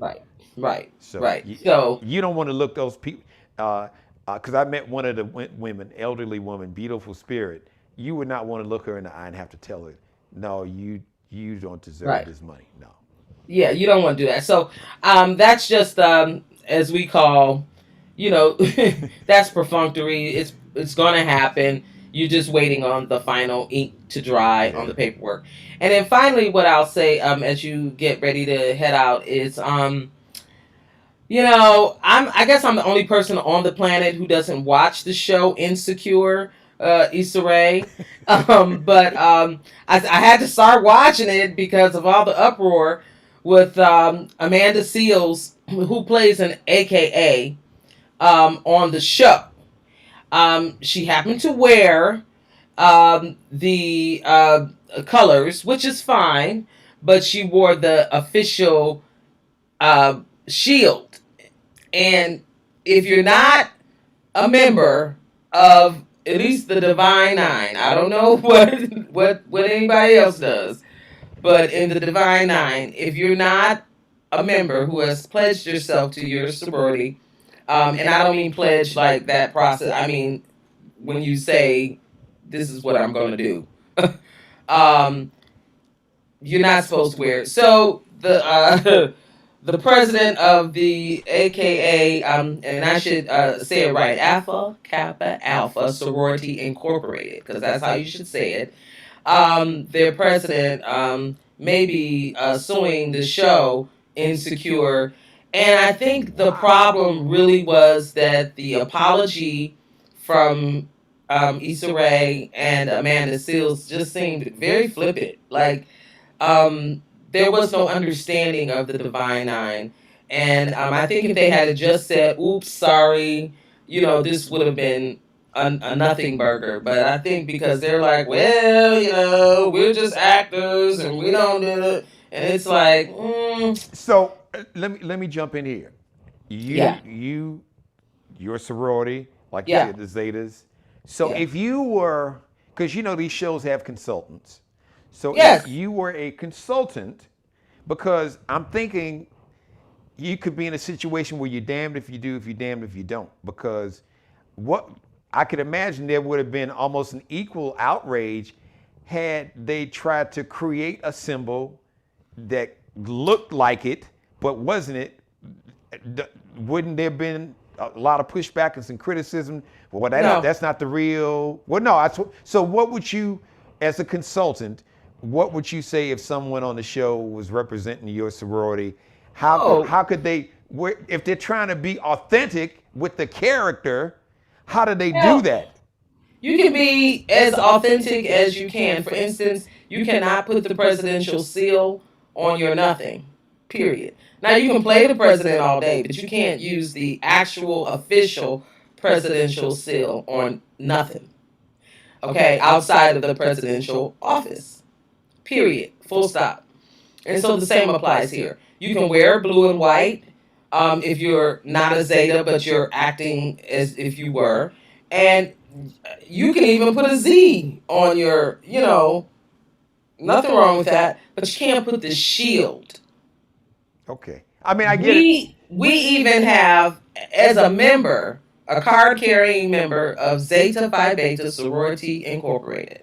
Speaker 3: Right.
Speaker 2: So
Speaker 3: Right.
Speaker 2: you don't want to look those people, because I met one of the women, elderly woman, beautiful spirit. You would not want to look her in the eye and have to tell her, no, you don't deserve
Speaker 3: Right.
Speaker 2: this money. No.
Speaker 3: Yeah, you don't want to do that. So that's just as we call, that's perfunctory. It's going to happen. You're just waiting on the final ink to dry on the paperwork. And then finally, what I'll say as you get ready to head out is, I guess I'm the only person on the planet who doesn't watch the show Insecure, Issa Rae. But I had to start watching it because of all the uproar with Amanda Seales, who plays an AKA on the show. She happened to wear the colors, which is fine, but she wore the official shield. And if you're not a member of at least the Divine Nine, I don't know what anybody else does, but in the Divine Nine, if you're not a member who has pledged yourself to your sorority, and I don't mean pledge like that process. I mean when you say this is what I'm going to do, you're not supposed to wear it. So the president of the AKA, and I should say it right, Alpha Kappa Alpha Sorority Incorporated, because that's how you should say it. Their president may be suing the show Insecure. And I think the problem really was that the apology from Issa Rae and Amanda Seales just seemed very flippant. Like, there was no understanding of the Divine Nine. And I think if they had just said, oops, sorry, this would have been a nothing burger. But I think because they're like, well, we're just actors and we don't do it. And it's like,
Speaker 2: So let me jump in here. Your sorority, like you said, the Zetas. So if you were, because these shows have consultants. So if you were a consultant, because I'm thinking you could be in a situation where you're damned if you do, if you're damned if you don't. Because what I could imagine there would have been almost an equal outrage had they tried to create a symbol that looked like it, but wasn't it. Wouldn't there have been a lot of pushback and some criticism? Well, that's not the real. Well, no. So what would you, as a consultant, what would you say if someone on the show was representing your sorority? How could they, if they're trying to be authentic with the character, how do they do that?
Speaker 3: You can be as authentic as you can. For instance, you cannot put the presidential seal on your nothing, period. Now, you can play the president all day, but you can't use the actual official presidential seal on nothing, okay, outside of the presidential office, period, full stop. And so the same applies here. You can wear blue and white if you're not a Zeta, but you're acting as if you were. And you can even put a Z on your, nothing wrong with that, but you can't put the shield.
Speaker 2: Okay. I mean, I get it.
Speaker 3: We even have, as a member, a card-carrying member of Zeta Phi Beta Sorority Incorporated,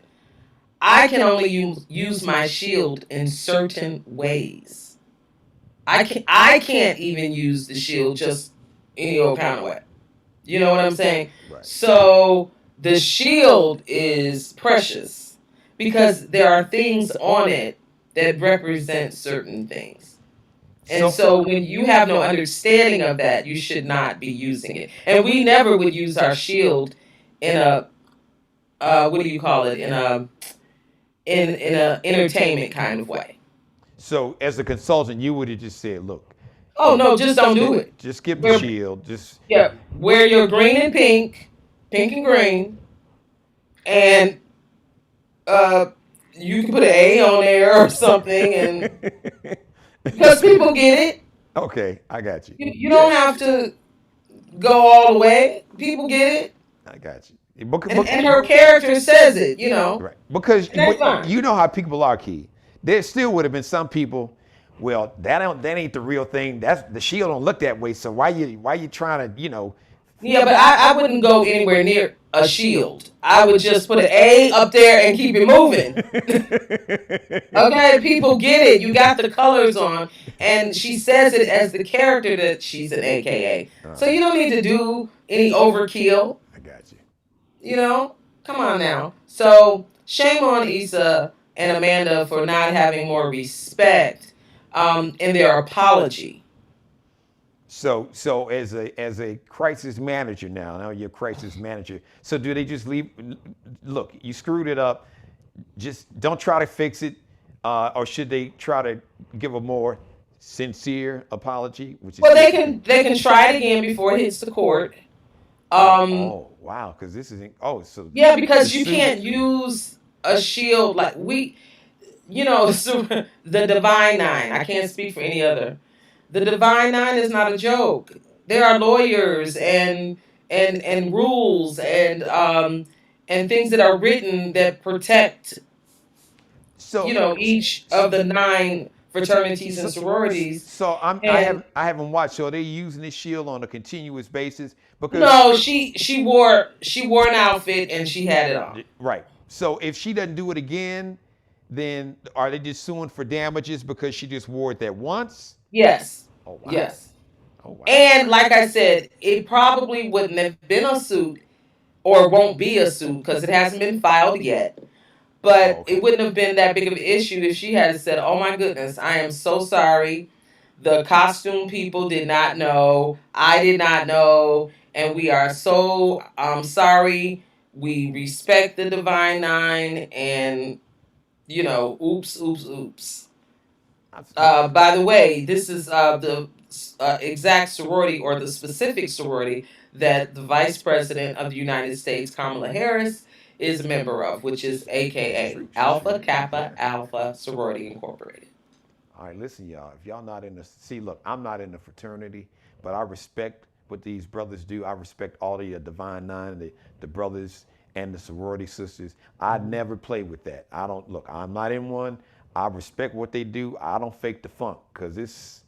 Speaker 3: I can only use my shield in certain ways. I can't even use the shield just any old kind of way. You know what I'm saying?
Speaker 2: Right.
Speaker 3: So the shield is precious because there are things on it that represent certain things. And so when you have no understanding of that, you should not be using it. And we never would use our shield in a what do you call it? In a entertainment kind of way.
Speaker 2: So as a consultant, you would have just said, look.
Speaker 3: Oh no, just don't do it.
Speaker 2: Just skip the shield.
Speaker 3: Wear your green and pink and green, and you can put an A on there or something, and because people get it.
Speaker 2: Okay, I got you.
Speaker 3: You don't have to go all the way. People get it.
Speaker 2: I got you.
Speaker 3: And her character says it,
Speaker 2: Right. Because you know how people are, Key. There still would have been some people, well, that ain't the real thing. That's the shield don't look that way. So why you trying to,
Speaker 3: Yeah, but I wouldn't go anywhere near a shield. I would just put an A up there and keep it moving. Okay, people get it. You got the colors on. And she says it as the character that she's an AKA. So you don't need to do any overkill.
Speaker 2: I got you.
Speaker 3: Come on now. So shame on Issa and Amanda for not having more respect in their apology.
Speaker 2: So as a crisis manager now you're a crisis manager. So do they just leave? Look, you screwed it up. Just don't try to fix it, or should they try to give a more sincere apology, which is
Speaker 3: Well, they can try it again before it hits the court.
Speaker 2: Wow, because this isn't. Oh, so
Speaker 3: Yeah, because you
Speaker 2: Susan.
Speaker 3: can't use a shield like the Divine Nine. I can't speak for any other. The Divine Nine is not a joke. There are lawyers and rules and things that are written that protect
Speaker 2: So
Speaker 3: each of the nine fraternities and sororities.
Speaker 2: so
Speaker 3: And
Speaker 2: I haven't watched. So they're using this shield on a continuous basis because
Speaker 3: no, she wore an outfit and she had it on.
Speaker 2: right. So if she doesn't do it again, then are they just suing for damages because she just wore it that once?
Speaker 3: Yes.
Speaker 2: Oh wow.
Speaker 3: Yes.
Speaker 2: Oh wow.
Speaker 3: And like I said, it probably wouldn't have been a suit or won't be a suit because it hasn't been filed yet. But
Speaker 2: Okay.
Speaker 3: it wouldn't have been that big of an issue if she had said, "Oh my goodness, I am so sorry. The costume people did not know. I did not know. And we are so sorry. We respect the Divine Nine. And, oops, oops, oops. By the way, this is the exact sorority or the specific sorority that the Vice President of the United States, Kamala Harris, is a member of, which is AKA Alpha Kappa Alpha Sorority Incorporated.
Speaker 2: All right, listen, y'all. If y'all not in the look, I'm not in the fraternity, but I respect what these brothers do. I respect all the Divine Nine, the brothers and the sorority sisters. I never play with that. I don't look. I'm not in one. I respect what they do. I don't fake the funk because this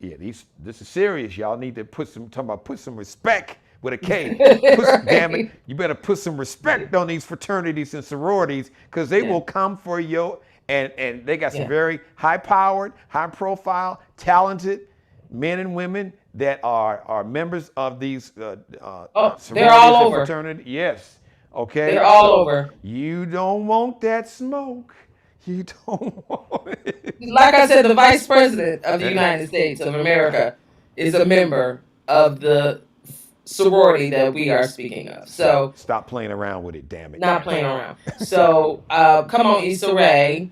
Speaker 2: is serious. Y'all need to put some respect with a K. Damn it, you better put some respect on these fraternities and sororities because they will come for you. And they got some very high-powered, high-profile, talented men and women that are members of these sororities
Speaker 3: they're all
Speaker 2: and
Speaker 3: over.
Speaker 2: fraternity. Yes, okay.
Speaker 3: They're all over.
Speaker 2: You don't want that smoke. You don't want it.
Speaker 3: Like I said, the Vice President of the United States of America is a member of the sorority that we are speaking of. So
Speaker 2: stop playing around with it, damn it.
Speaker 3: Not playing around. So come on, Issa Rae.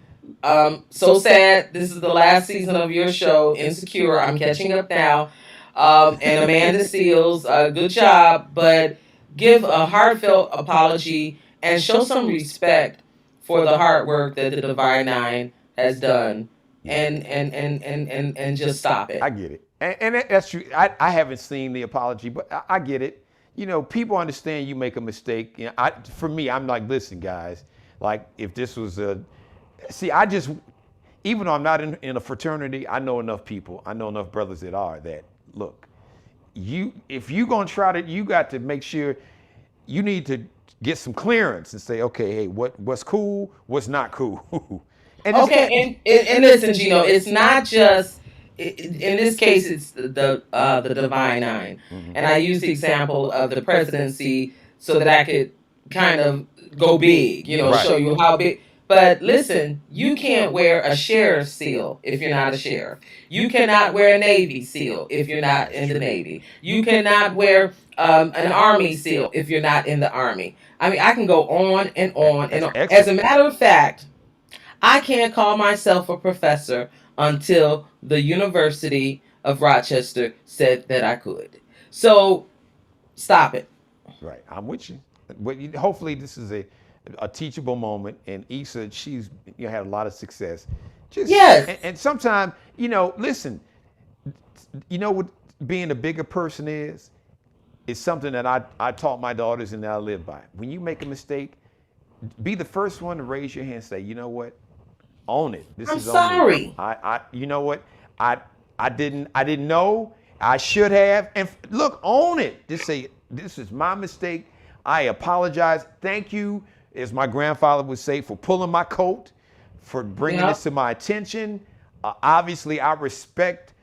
Speaker 3: So sad. This is the last season of your show, Insecure. I'm catching up now. And Amanda Seals, good job, but give a heartfelt apology and show some respect for the hard work that the Divine Nine has done, and just stop it.
Speaker 2: I get it, and that's true. I haven't seen the apology, but I get it. People understand you make a mistake. For me, I'm like, listen, guys. Like, if this was even though I'm not in a fraternity, I know enough people. I know enough brothers that are that. Look, if you're gonna try to, you got to make sure you need to get some clearance and say, okay, hey, what's cool, what's not cool. And
Speaker 3: listen, Geno, it's not just in this case, it's the Divine Nine, and I use the example of the presidency so that I could kind of go big, show you how big. But listen, you can't wear a sheriff's seal if you're not a sheriff. You cannot wear a Navy seal if you're not in the Navy. You cannot wear an Army seal if you're not in the Army. I mean, I can go on and on and on. As a matter of fact, I can't call myself a professor until the University of Rochester said that I could. So, stop it.
Speaker 2: Right, I'm with you. But hopefully this is a teachable moment, and Issa, she's had a lot of success.
Speaker 3: Yes.
Speaker 2: And sometimes, listen, what being a bigger person is something that I taught my daughters and that I live by. When you make a mistake, be the first one to raise your hand and say, you know what? Own it.
Speaker 3: I'm sorry.
Speaker 2: You know what? I didn't know. I should have. And look, own it. Just say, this is my mistake. I apologize. Thank you, as my grandfather would say, for pulling my coat, for bringing this to my attention. Obviously, I respect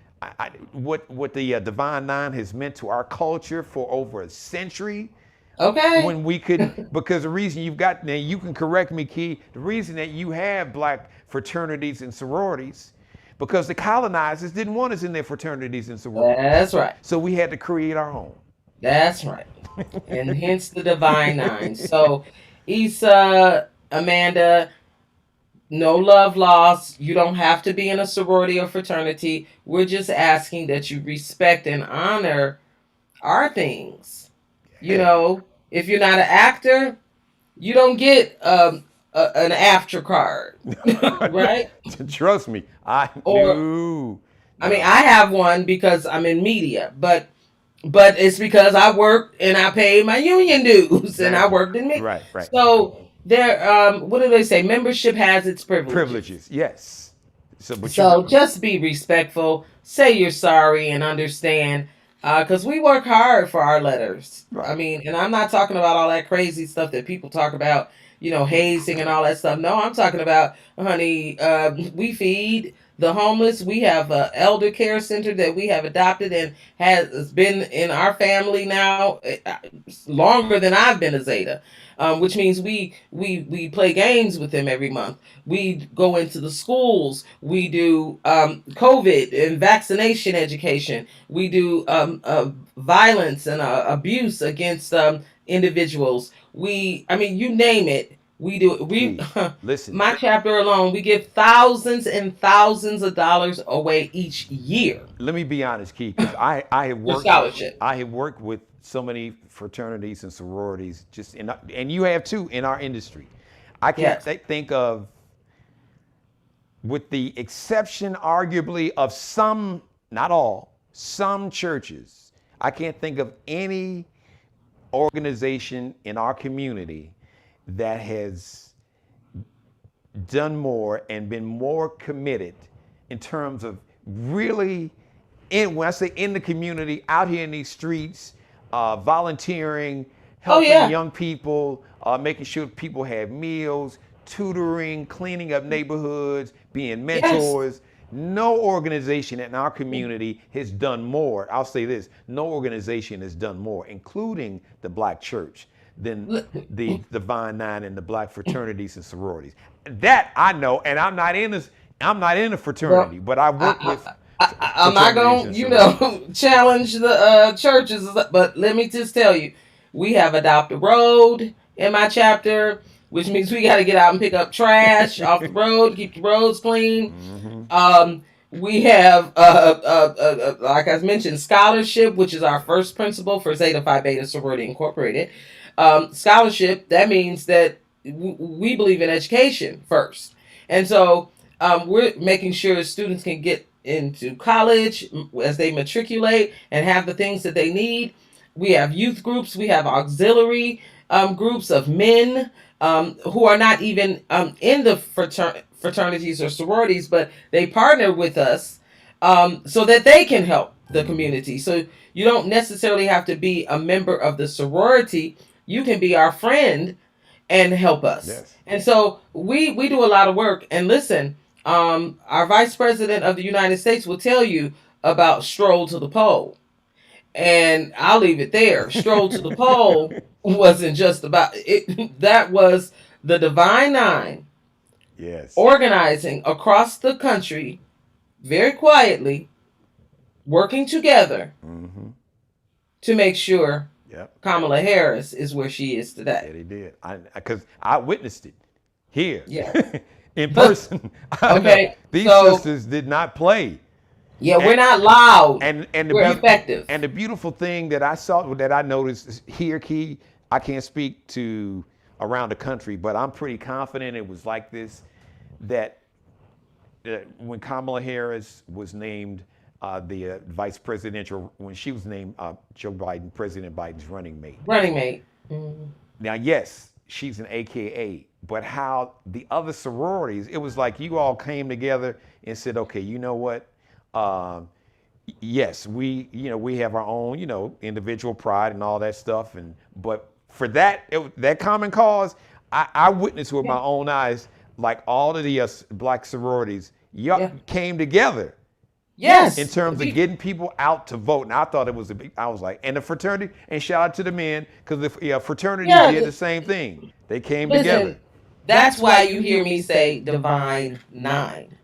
Speaker 2: what the Divine Nine has meant to our culture for over a century.
Speaker 3: Okay.
Speaker 2: When we could, because the reason you've got, now you can correct me, Key, the reason that you have black fraternities and sororities, because the colonizers didn't want us in their fraternities and sororities.
Speaker 3: That's right.
Speaker 2: So we had to create our own.
Speaker 3: That's right. And hence the Divine Nine. So, Issa, Amanda, no love lost. You don't have to be in a sorority or fraternity. We're just asking that you respect and honor our things. You
Speaker 2: Yeah.
Speaker 3: know, if you're not an actor, you don't get an after card, right?
Speaker 2: Trust me, I
Speaker 3: Or
Speaker 2: knew.
Speaker 3: I mean,
Speaker 2: No.
Speaker 3: I have one because I'm in media, but it's because I worked and I paid my union dues and I
Speaker 2: Exactly.
Speaker 3: worked in me.
Speaker 2: Right, right.
Speaker 3: So there, what do they say? Membership has its privileges.
Speaker 2: Privileges, yes. So, but you,
Speaker 3: So just be respectful, say you're sorry, and understand. Because we work hard for our letters. I
Speaker 2: right,
Speaker 3: mean, and I'm not talking about all that crazy stuff that people talk about, hazing and all that stuff. No, I'm talking about, honey, we feed the homeless. We have a elder care center that we have adopted and has been in our family now longer than I've been a Zeta. Which means we play games with them every month. We go into the schools. We do COVID and vaccination education. We do violence and abuse against individuals. I mean, you name it. We do it.
Speaker 2: Key. Listen,
Speaker 3: My chapter alone, we give thousands and thousands of dollars away each year
Speaker 2: let me be honest, Key, because I have
Speaker 3: for
Speaker 2: worked
Speaker 3: scholarship.
Speaker 2: I have worked with so many fraternities and sororities, just in, and you have too in our industry. I can't
Speaker 3: Yes.
Speaker 2: think of, with the exception, arguably, of some, not all, some churches, I can't think of any organization in our community that has done more and been more committed in terms of really, when I say in the community, out here in these streets, volunteering,
Speaker 3: Oh
Speaker 2: helping
Speaker 3: yeah.
Speaker 2: young people, making sure people have meals, tutoring, cleaning up neighborhoods, being
Speaker 3: Yes.
Speaker 2: mentors. No organization in our community has done more. I'll say this: no organization has done more, including the Black Church, than the Divine Nine and the Black fraternities and sororities. That I know, and I'm not in this. I'm not in a fraternity,
Speaker 3: Well,
Speaker 2: but I
Speaker 3: I,
Speaker 2: work with
Speaker 3: I'm not
Speaker 2: fraternities
Speaker 3: going
Speaker 2: and
Speaker 3: to,
Speaker 2: sororities.
Speaker 3: challenge the churches, but let me just tell you, we have Adopt a Road in my chapter, which means we got to get out and pick up trash off the road, keep the roads clean.
Speaker 2: Mm-hmm.
Speaker 3: We have, like I mentioned, scholarship, which is our first principle for Zeta Phi Beta Sorority Incorporated. Scholarship, that means that we believe in education first. And so we're making sure students can get into college as they matriculate and have the things that they need. We have youth groups, we have auxiliary groups of men who are not even in the fraternities or sororities, but they partner with us so that they can help the community. So you don't necessarily have to be a member of the sorority. You can be our friend and help us.
Speaker 2: Yes.
Speaker 3: And so we do a lot of work. And listen, our vice president of the United States will tell you about Stroll to the Pole. And I'll leave it there. Stroll to the Pole wasn't just about it. That was the Divine Nine
Speaker 2: Yes.
Speaker 3: organizing across the country very quietly, working together
Speaker 2: Mm-hmm.
Speaker 3: to make sure
Speaker 2: Yep.
Speaker 3: Kamala Harris is where she is
Speaker 2: Yeah,
Speaker 3: today.
Speaker 2: they did. Because I witnessed it here
Speaker 3: Yeah.
Speaker 2: in person. I know
Speaker 3: Okay.
Speaker 2: these
Speaker 3: So
Speaker 2: sisters did not play.
Speaker 3: yeah, we're
Speaker 2: And
Speaker 3: not loud.
Speaker 2: and
Speaker 3: We're effective.
Speaker 2: and the beautiful thing that I saw, that I noticed here, Key, I can't speak to around the country, but I'm pretty confident it was like this, that when Kamala Harris was named the vice presidential, when she was named Joe Biden, President Biden's running mate.
Speaker 3: Running mate. Mhm.
Speaker 2: Now, yes, she's an AKA, but how the other sororities, it was like you all came together and said, okay, you know what? Yes, we have our own, individual pride and all that stuff, but for that common cause, I witnessed with
Speaker 3: Yeah.
Speaker 2: my own eyes, like all of the black sororities, y'all
Speaker 3: Yeah.
Speaker 2: came together
Speaker 3: Yes.
Speaker 2: in terms of getting people out to vote. And I thought it was I was like, and the fraternity, and shout out to the men, because the fraternity
Speaker 3: Yeah,
Speaker 2: did the same thing. They came
Speaker 3: listen,
Speaker 2: together.
Speaker 3: that's why you hear me say Divine Nine.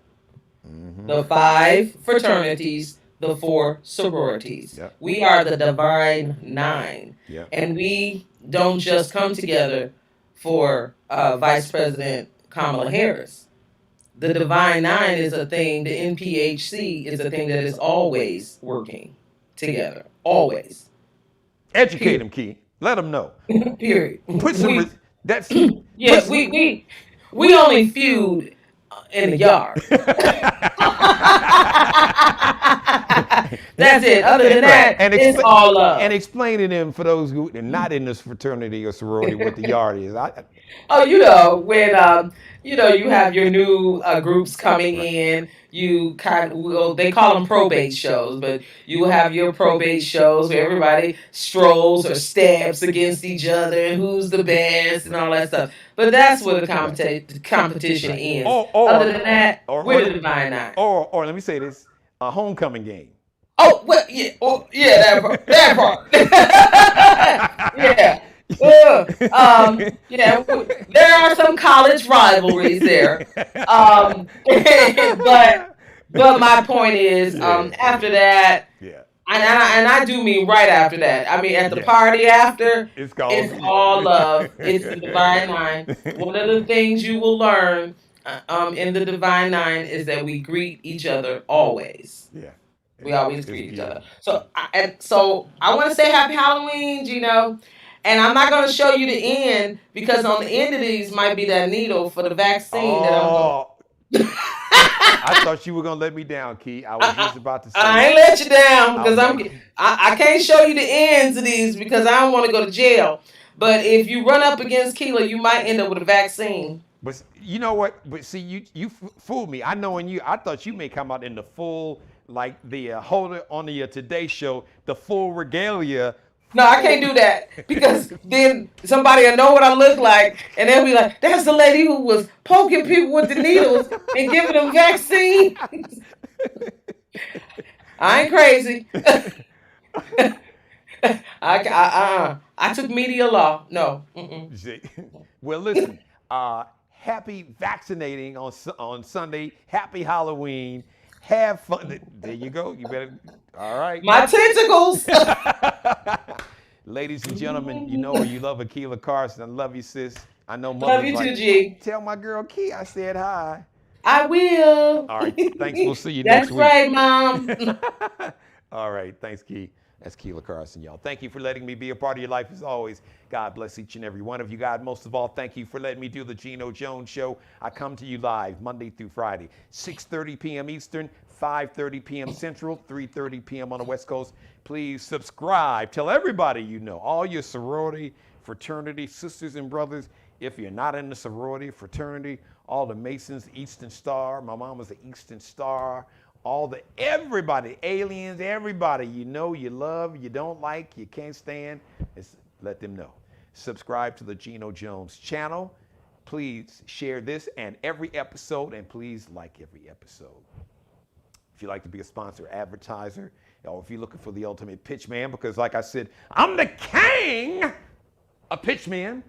Speaker 2: Mm-hmm.
Speaker 3: The 5 fraternities, the 4 sororities.
Speaker 2: Yep.
Speaker 3: We are the Divine Nine.
Speaker 2: Yep.
Speaker 3: And we don't just come together for Vice President Kamala Harris. the Divine Nine is a thing. The NPHC is a thing that is always working together. Always.
Speaker 2: Educate them, Key. Let them know.
Speaker 3: Period.
Speaker 2: Put some.
Speaker 3: We,
Speaker 2: That's.
Speaker 3: yeah, we only feud in the yard. That's it. Other than that, it's all love.
Speaker 2: And explain to them, for those who are not in this fraternity or sorority, what the yard is.
Speaker 3: Oh, when you have your new groups coming in, you they call them probate shows, but you have your probate shows where everybody strolls or stabs against each other and who's the best and all that stuff. But that's where the competition ends. Other than that, we're the Divine Nine.
Speaker 2: Or let me say this: a homecoming game.
Speaker 3: Oh, well, yeah. Oh, yeah, that part. Yeah. Yeah, there are some college rivalries there. But my point is, after that, and I do mean right after that. I mean, at the party after, it's all love. It's the Divine Nine. One of the things you will learn in the Divine Nine is that we greet each other always.
Speaker 2: Yeah.
Speaker 3: We always greet each other. So I want to say Happy Halloween, Geno. And I'm not going to show you the end because on the end of these might be that needle for the vaccine that I'm going.
Speaker 2: I thought you were going to let me down, Key. I was just about to say.
Speaker 3: I ain't let you down because I can't show you the ends of these because I don't want to go to jail. But if you run up against Keela, you might end up with a vaccine.
Speaker 2: But you know what? But see, you fooled me. I know in you, I thought you may come out in the full, like the holder on the Today Show, the full regalia.
Speaker 3: No, I can't do that because then somebody will know what I look like and they'll be like, that's the lady who was poking people with the needles and giving them vaccines. I ain't crazy. I took media law. No.
Speaker 2: Well, listen, happy vaccinating on Sunday. Happy Halloween. Have fun. There you go. You better. All right.
Speaker 3: My tentacles.
Speaker 2: Ladies and gentlemen, you know you love Akilah Carson. I love you, sis. I know mother's
Speaker 3: love you too, G.
Speaker 2: Tell my girl Key I said hi.
Speaker 3: I will.
Speaker 2: All right. Thanks. We'll see you next week.
Speaker 3: That's right, Mom.
Speaker 2: All right. Thanks, Key. That's Akilah Carson, y'all. Thank you for letting me be a part of your life as always. God bless each and every one of you. God, most of all, thank you for letting me do the Geno Jones Show. I come to you live Monday through Friday, 6:30 p.m. Eastern, 5:30 p.m. Central, 3:30 p.m. on the West Coast. Please subscribe. Tell everybody you know, all your sorority, fraternity, sisters and brothers. If you're not in the sorority, fraternity, all the Masons, Eastern Star. My mom was the Eastern Star. Everybody, aliens, everybody you know, you love, you don't like, you can't stand, let them know. Subscribe to the Geno Jones channel. Please share this and every episode, and please like every episode. If you'd like to be a sponsor, advertiser, or if you're looking for the ultimate pitch man, because like I said, I'm the king of pitch man,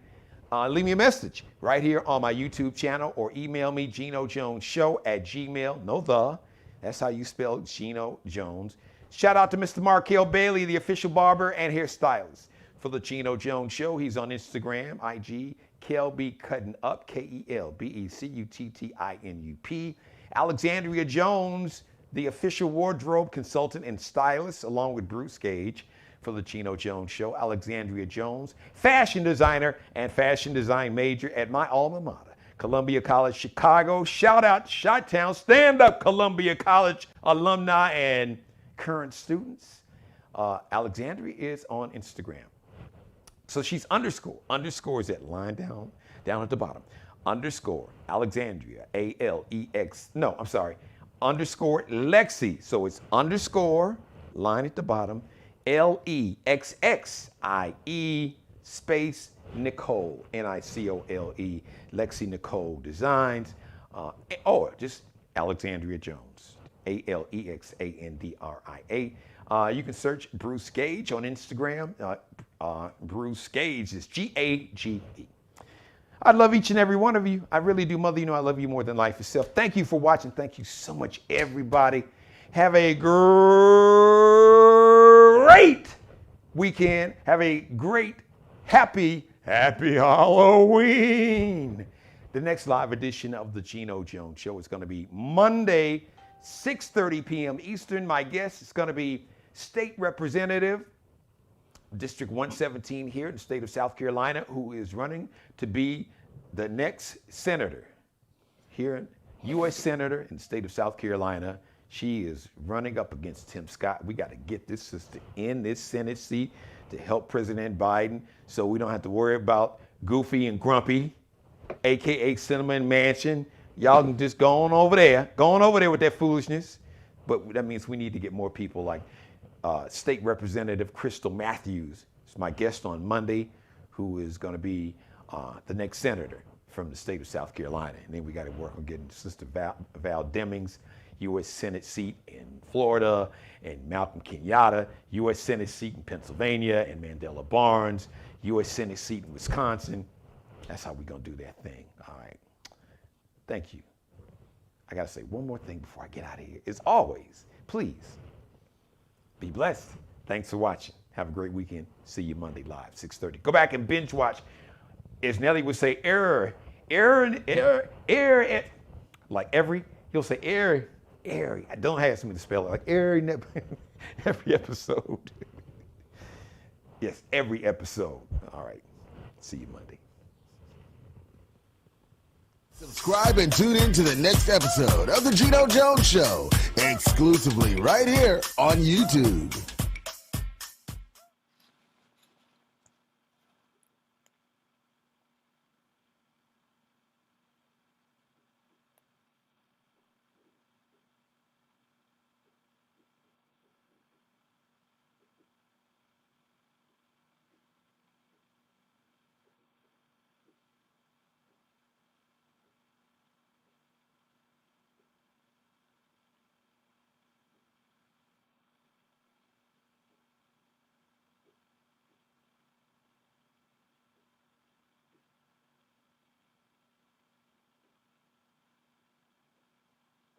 Speaker 2: leave me a message right here on my YouTube channel or email me, GenoJonesShow@gmail, no the. That's how you spell Geno Jones. Shout out to Mr. Markel Bailey, the official barber and hairstylist for the Geno Jones Show. He's on Instagram, IG, Kelby Cutting Up, KELBECUTTINUP. Alexandria Jones, the official wardrobe consultant and stylist, along with Bruce Gage for the Geno Jones Show. Alexandria Jones, fashion designer and fashion design major at my alma mater, Columbia College, Chicago. Shout out, Chi-Town. Stand up, Columbia College alumni and current students. Alexandria is on Instagram. So she's underscore. Underscore is that line down at the bottom. Underscore Alexandria, ALEX. No, I'm sorry. Underscore Lexi. So it's underscore, line at the bottom, LEXXIE space Nicole, Nicole, Lexi Nicole Designs, or just Alexandria Jones, ALEXANDRIA. You can search Bruce Gage on Instagram. Bruce Gage is GAGE. I love each and every one of you. I really do, Mother. You know I love you more than life itself. Thank you for watching. Thank you so much, everybody. Have a great weekend. Have a great, happy Halloween. The next live edition of the Geno Jones Show is going to be Monday, 6:30 p.m. Eastern. My guest is going to be State Representative, District 117 here in the state of South Carolina, who is running to be the next senator here, U.S. Senator in the state of South Carolina. She is running up against Tim Scott. We got to get this sister in this Senate seat to help President Biden so we don't have to worry about Goofy and Grumpy, AKA Cinnamon Mansion. Y'all can just go on over there with that foolishness. But that means we need to get more people like State Representative Crystal Matthews is my guest on Monday, who is going to be the next senator from the state of South Carolina. And then we got to work on getting Sister Val Demings, U.S. Senate seat in Florida, and Malcolm Kenyatta, U.S. Senate seat in Pennsylvania, and Mandela Barnes, U.S. Senate seat in Wisconsin. That's how we're going to do that thing. All right. Thank you. I got to say one more thing before I get out of here. As always, please be blessed. Thanks for watching. Have a great weekend. See you Monday live, 6:30. Go back and binge watch. As Nelly would say, error. Like he'll say error. Don't ask me to spell it. Like every episode. Yes, every episode. All right. See you Monday.
Speaker 1: Subscribe and tune in to the next episode of The Geno Jones Show, exclusively right here on YouTube.